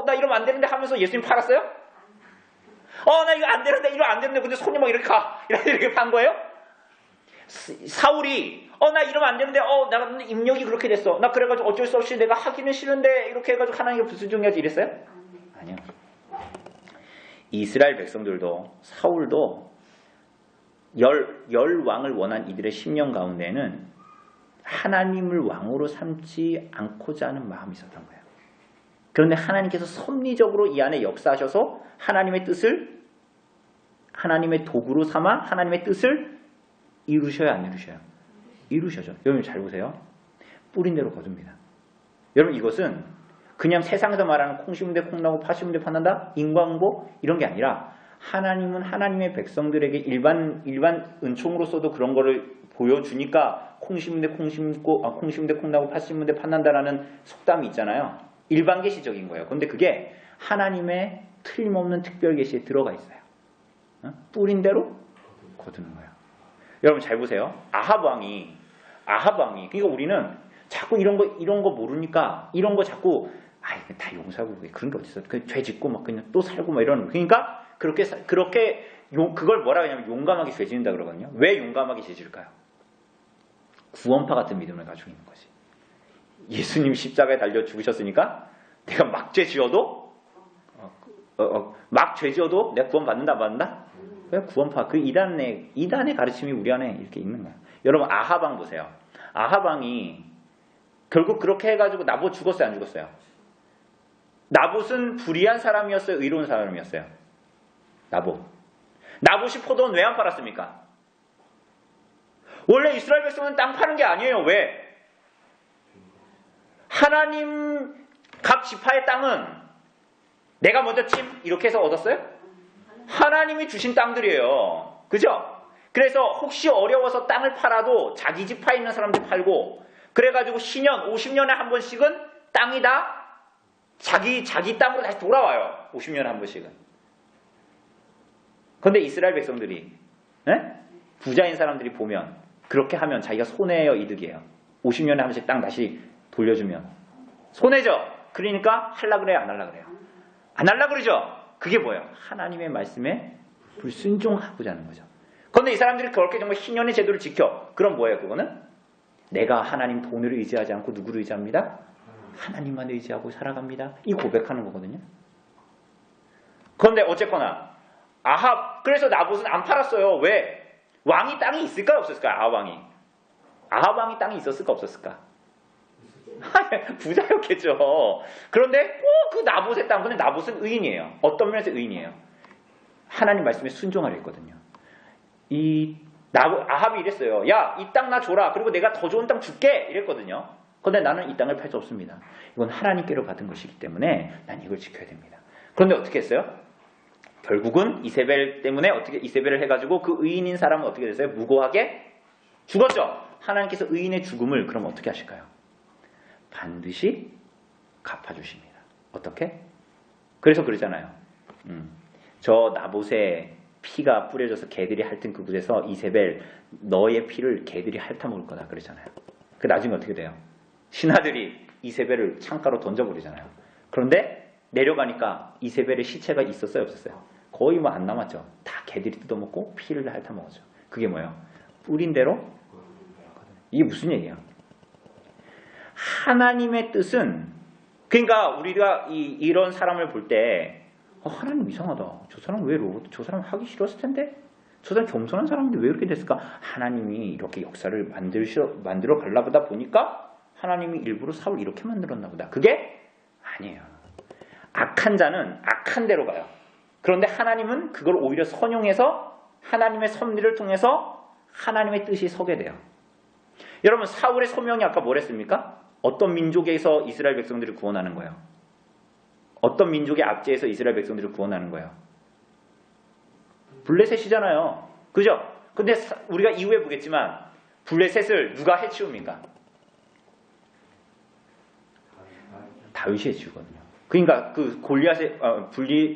나 이러면 안 되는데 하면서 예수님 팔았어요? 나 이거 안 되는데 이러면 안 되는데 근데 손이 막 이렇게 이렇게 판 거예요? 사울이 나 이러면 안 되는데 나 입력이 그렇게 됐어. 나 그래가지고 어쩔 수 없이 내가 하기는 싫은데 이렇게 해가지고 하나님께 불순종해야지 이랬어요? 아니요. 이스라엘 백성들도 사울도 열 왕을 원한 이들의 심령 가운데는 하나님을 왕으로 삼지 않고자 하는 마음이 있었던 거예요. 그런데 하나님께서 섭리적으로 이 안에 역사하셔서 하나님의 뜻을 하나님의 도구로 삼아 하나님의 뜻을 이루셔요, 안 이루셔요? 이루셔죠. 여러분 잘 보세요. 뿌린 대로 거둡니다. 여러분 이것은 그냥 세상에서 말하는 콩 심은 데 콩 나고 팥 심은 데 팥 난다? 인과응보? 이런 게 아니라 하나님은 하나님의 백성들에게 일반 은총으로서도 그런 거를 보여주니까 콩 심은 데 콩 심고 콩 심은 데 콩 나고 팥 심은 데 팥 난다라는 속담이 있잖아요. 일반 계시적인 거예요. 근데 그게 하나님의 틀림없는 특별 계시에 들어가 있어요. 뿌린 대로 거두는 거예요. 여러분 잘 보세요. 아합 왕이 그러니까 우리는 자꾸 이런 거 모르니까 이런 거 자꾸 다 용서하고 그런 게 어딨어? 죄 짓고 막 그냥 또 살고 막 이러는 거. 그러니까 그걸 뭐라 하냐면 용감하게 죄 짓는다 그러거든요. 왜 용감하게 죄 지을까요? 구원파 같은 믿음을 가지고 있는 거지. 예수님 십자가에 달려 죽으셨으니까 내가 막 죄 지어도 막 죄 지어도 내가 구원 받는다 안 받는다? 왜 구원파? 그 이단의 가르침이 우리 안에 이렇게 있는 거야. 여러분 아합 왕 보세요. 아합 왕이 결국 그렇게 해가지고 나봇 죽었어요 안 죽었어요? 나봇은 불의한 사람이었어요? 의로운 사람이었어요? 나봇이 포도원 왜 안 팔았습니까? 원래 이스라엘 백성은 땅 파는 게 아니에요. 왜? 하나님 각 지파의 땅은 내가 먼저 이렇게 해서 얻었어요? 하나님이 주신 땅들이에요. 그죠? 그래서 혹시 어려워서 땅을 팔아도 자기 지파에 있는 사람들 팔고 그래가지고 10년, 50년에 한 번씩은 땅이 다 자기 땅으로 다시 돌아와요. 50년에 한 번씩은. 그런데 이스라엘 백성들이 부자인 사람들이 보면 그렇게 하면 자기가 손해예요, 이득이에요? 50년에 한 번씩 땅 다시 돌려주면 손해죠? 그러니까 하려 그래요, 안 하려 그래요? 안 하려 그러죠? 그게 뭐예요? 하나님의 말씀에 불순종하고자 하는 거죠. 그런데 이 사람들이 그렇게 정말 신년의 제도를 지켜. 그럼 뭐예요, 그거는? 내가 하나님 돈을 의지하지 않고 누구를 의지합니다? 하나님만 의지하고 살아갑니다. 이 고백하는 거거든요. 그런데 어쨌거나 아합, 그래서 나봇은 안 팔았어요. 왜? 왕이 땅이 있을까요? 없었을까요? 아합 왕이 땅이 있었을까? 없었을까? 부자였겠죠. 그런데 꼭 그 나봇의 땅, 근데 나봇은 의인이에요. 어떤 면에서 의인이에요? 하나님 말씀에 순종하려 했거든요. 아합이 이랬어요. 야, 이 땅 나 줘라. 그리고 내가 더 좋은 땅 줄게. 이랬거든요. 그런데 나는 이 땅을 팔 수 없습니다. 이건 하나님께로 받은 것이기 때문에 난 이걸 지켜야 됩니다. 그런데 어떻게 했어요? 결국은 이세벨 때문에 이세벨을 해가지고 그 의인인 사람은 어떻게 됐어요? 무고하게 죽었죠. 하나님께서 의인의 죽음을 그럼 어떻게 하실까요? 반드시 갚아주십니다. 어떻게? 그래서 그러잖아요. 저 나봇의 피가 뿌려져서 개들이 핥은 그곳에서 이세벨 너의 피를 개들이 핥아먹을 거다 그러잖아요. 그 나중에 어떻게 돼요? 신하들이 이세벨을 창가로 던져버리잖아요. 그런데 내려가니까 이세벨의 시체가 있었어요, 없었어요? 거의 뭐 안 남았죠. 다 개들이 뜯어먹고 피를 핥아먹었죠. 그게 뭐예요? 뿌린 대로. 이게 무슨 얘기야? 하나님의 뜻은, 그러니까 우리가 이런 사람을 볼 때 하나님 이상하다. 저 사람 왜 저 사람 하기 싫었을 텐데? 저 사람 겸손한 사람인데 왜 이렇게 됐을까? 하나님이 이렇게 역사를 만들어 가려다 보니까 하나님이 일부러 사울 이렇게 만들었나 보다. 그게 아니에요. 악한 자는 악한 대로 가요. 그런데 하나님은 그걸 오히려 선용해서 하나님의 섭리를 통해서 하나님의 뜻이 서게 돼요. 여러분 사울의 소명이 아까 뭐랬습니까? 어떤 민족에서 이스라엘 백성들을 구원하는 거예요? 어떤 민족의 압제에서 이스라엘 백성들을 구원하는 거예요? 블레셋이잖아요. 그죠? 근데 우리가 이후에 보겠지만 블레셋을 누가 해치웁니까? 다윗이 해치우거든요. 그러니까 그 골리앗의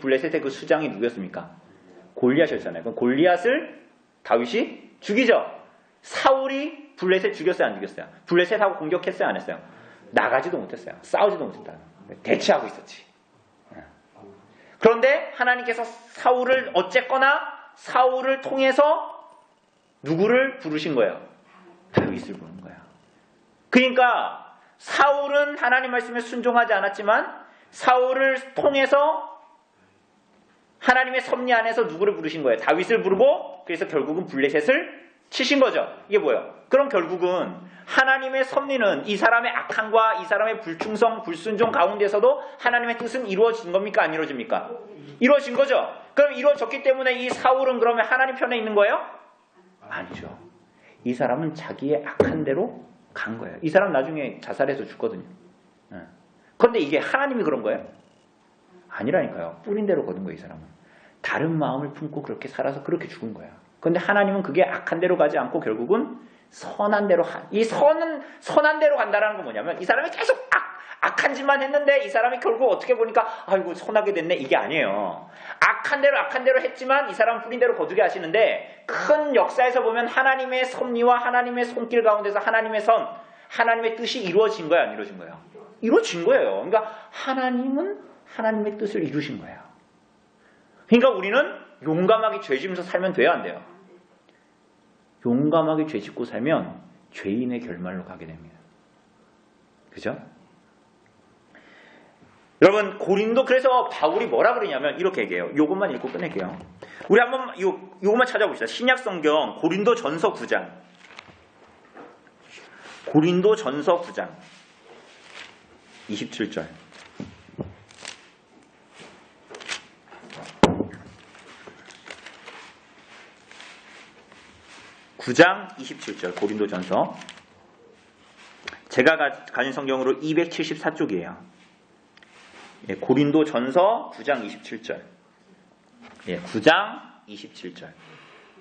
블레셋의 그 수장이 누구였습니까? 골리앗이었잖아요. 그럼 골리앗을 다윗이 죽이죠. 사울이 블레셋 죽였어요, 안 죽였어요? 블레셋하고 공격했어요, 안 했어요? 나가지도 못했어요. 싸우지도 못했다. 대치하고 있었지. 그런데 하나님께서 사울을 어쨌거나 사울을 통해서 누구를 부르신 거예요? 다윗을 부른 거예요. 그러니까 사울은 하나님 말씀에 순종하지 않았지만 사울을 통해서 하나님의 섭리 안에서 누구를 부르신 거예요? 다윗을 부르고 그래서 결국은 블레셋을 치신 거죠. 이게 뭐예요? 그럼 결국은 하나님의 섭리는 이 사람의 악함과 이 사람의 불충성, 불순종 가운데서도 하나님의 뜻은 이루어진 겁니까? 안 이루어집니까? 이루어진 거죠. 그럼 이루어졌기 때문에 이 사울은 그러면 하나님 편에 있는 거예요? 아니죠. 이 사람은 자기의 악한 대로 간 거예요. 이 사람 나중에 자살해서 죽거든요. 그런데 이게 하나님이 그런 거예요? 아니라니까요. 뿌린 대로 거둔 거예요. 이 사람은. 다른 마음을 품고 그렇게 살아서 그렇게 죽은 거예요. 그런데 하나님은 그게 악한 대로 가지 않고 결국은 선한 대로 선한 대로 간다라는 건 뭐냐면 이 사람이 계속 악한 짓만 했는데 이 사람이 결국 어떻게 보니까 아이고 선하게 됐네 이게 아니에요. 악한 대로 했지만 이 사람 뿌린 대로 거두게 하시는데 큰 역사에서 보면 하나님의 섭리와 하나님의 손길 가운데서 하나님의 뜻이 이루어진 거예요, 안 이루어진 거예요? 이루어진 거예요. 그러니까 하나님은 하나님의 뜻을 이루신 거예요. 그러니까 우리는 용감하게 죄 지면서 살면 돼요, 안 돼요? 용감하게 죄 짓고 살면 죄인의 결말로 가게 됩니다. 그죠? 여러분 고린도 그래서 바울이 뭐라 그러냐면 이렇게 얘기해요. 요것만 읽고 끝낼게요. 우리 한번 요것만 찾아봅시다. 신약성경 고린도 전서 9장. 고린도 전서 9장 27절. (9장) 27절 고린도 전서. 제가 가진 성경으로 274쪽이에요. 예, 고린도 전서 9장 27절. 예, 9장 27절.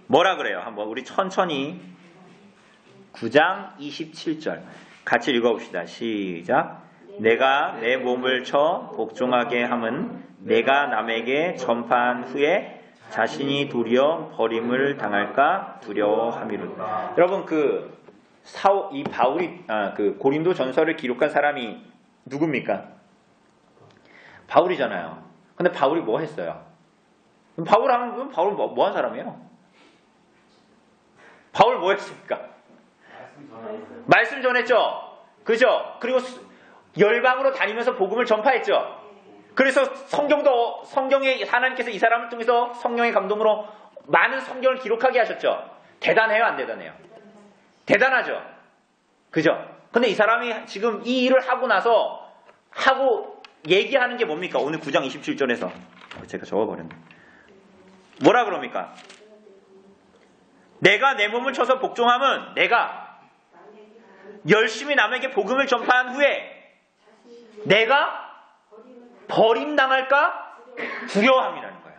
뭐라 그래요? 한번 우리 천천히 9장 27절 같이 읽어봅시다. 시작. 내가 내 몸을 쳐 복종하게 함은 내가 남에게 전파한 후에 자신이 도리어 버림을 당할까 두려워함이로다. 여러분 이 바울이 그 고린도 전서를 기록한 사람이 누굽니까? 바울이잖아요. 근데 바울이 뭐 했어요? 바울은 뭐 한 사람이에요? 바울 뭐 했습니까? 말씀 전했죠. 그죠? 그리고 열방으로 다니면서 복음을 전파했죠. 그래서 성경에 하나님께서 이 사람을 통해서 성령의 감동으로 많은 성경을 기록하게 하셨죠. 대단해요, 안 대단해요? 대단하죠. 그죠? 근데 이 사람이 지금 이 일을 하고 나서 얘기하는 게 뭡니까? 오늘 9장 27절에서 제가 적어버렸네. 뭐라 그럽니까? 내가 내 몸을 쳐서 복종함은 내가 열심히 남에게 복음을 전파한 후에 내가 버림당할까 두려워함이라는 거예요.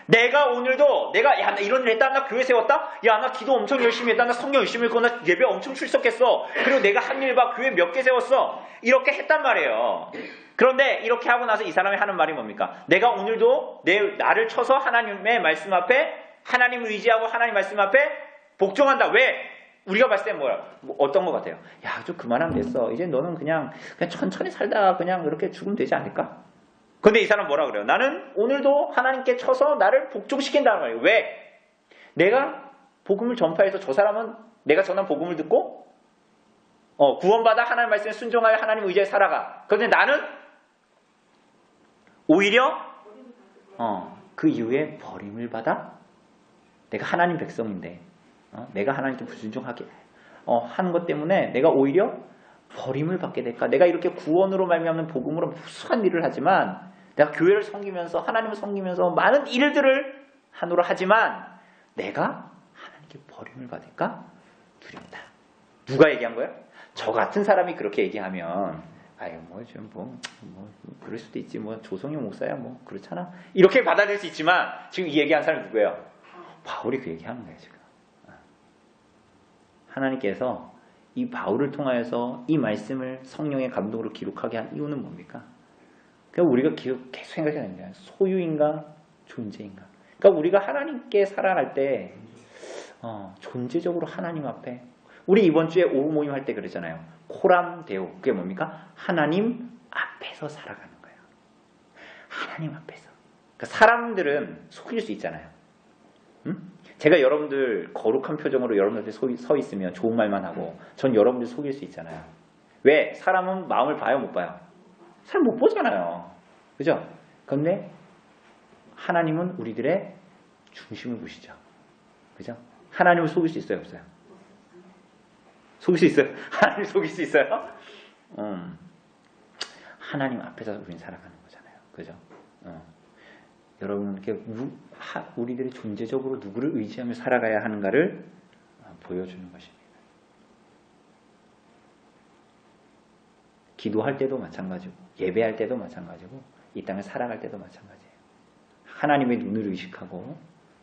내가 오늘도 야, 나 이런 일 했다, 나 교회 세웠다, 야, 나 기도 엄청 열심히 했다, 나 성경 열심히 읽고, 나 예배 엄청 출석했어, 그리고 내가 한 일 봐, 교회 몇 개 세웠어, 이렇게 했단 말이에요. 그런데 이렇게 하고 나서 이 사람이 하는 말이 뭡니까? 내가 오늘도 나를 쳐서 하나님의 말씀 앞에, 하나님을 의지하고 하나님 말씀 앞에 복종한다. 왜? 우리가 봤을 때 어떤 것 같아요? 야, 좀 그만하면 됐어. 이제 너는 그냥 천천히 살다가 그냥 이렇게 죽으면 되지 않을까? 근데 이 사람 뭐라 그래요? 나는 오늘도 하나님께 쳐서 나를 복종시킨다는 말이에요. 왜? 내가 복음을 전파해서 저 사람은 내가 전한 복음을 듣고 구원받아 하나님 말씀에 순종하여 하나님 의지에 살아가. 그런데 나는 오히려 그 이후에 버림을 받아 내가 하나님 백성인데 내가 하나님께 불순종하게 하는 것 때문에 내가 오히려 버림을 받게 될까? 내가 이렇게 구원으로 말미암는 복음으로 무수한 일을 하지만 내가 교회를 섬기면서 하나님을 섬기면서 많은 일들을 하노라 하지만 내가 하나님께 버림을 받을까? 두렵다. 누가 얘기한 거예요? 저 같은 사람이 그렇게 얘기하면 그럴 수도 있지. 조성용 목사야 그렇잖아. 이렇게 받아들일 수 있지만 지금 이 얘기한 사람이 누구예요? 바울이 그 얘기하는 거예요. 지금. 하나님께서 이 바울을 통하여서 이 말씀을 성령의 감동으로 기록하게 한 이유는 뭡니까? 그러니까 우리가 계속 생각해야 됩니다. 소유인가 존재인가. 그러니까 우리가 하나님께 살아갈 때 존재적으로 하나님 앞에 우리 이번 주에 오후 모임 할 때 그랬잖아요. 코람 데오. 그게 뭡니까? 하나님 앞에서 살아가는 거예요. 하나님 앞에서. 그러니까 사람들은 속일 수 있잖아요. 제가 여러분들 거룩한 표정으로 여러분들 앞에 서 있으면 좋은 말만 하고 전 여러분들 속일 수 있잖아요. 왜? 사람은 마음을 봐요, 못 봐요? 사람 못 보잖아요. 그죠? 그런데 하나님은 우리들의 중심을 보시죠. 그죠? 하나님을 속일 수 있어요, 없어요? 속일 수 있어요? 하나님 속일 수 있어요? 하나님 앞에서 우리는 살아가는 거잖아요. 그죠? 여러분, 이렇게 우리들이 존재적으로 누구를 의지하며 살아가야 하는가를 보여주는 것입니다. 기도할 때도 마찬가지고, 예배할 때도 마찬가지고, 이 땅을 살아갈 때도 마찬가지예요. 하나님의 눈을 의식하고,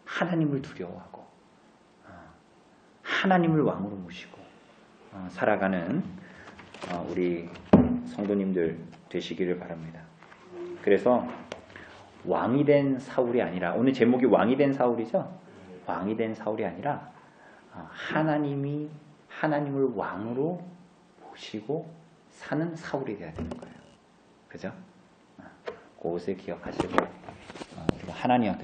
하나님을 두려워하고, 하나님을 왕으로 모시고 살아가는 우리 성도님들 되시기를 바랍니다. 그래서 왕이 된 사울이 아니라, 오늘 제목이 왕이 된 사울이죠? 왕이 된 사울이 아니라 하나님을 왕으로 모시고 사는 사울이 돼야 되는 거예요. 그죠? 그것을 기억하시고 하나님 앞에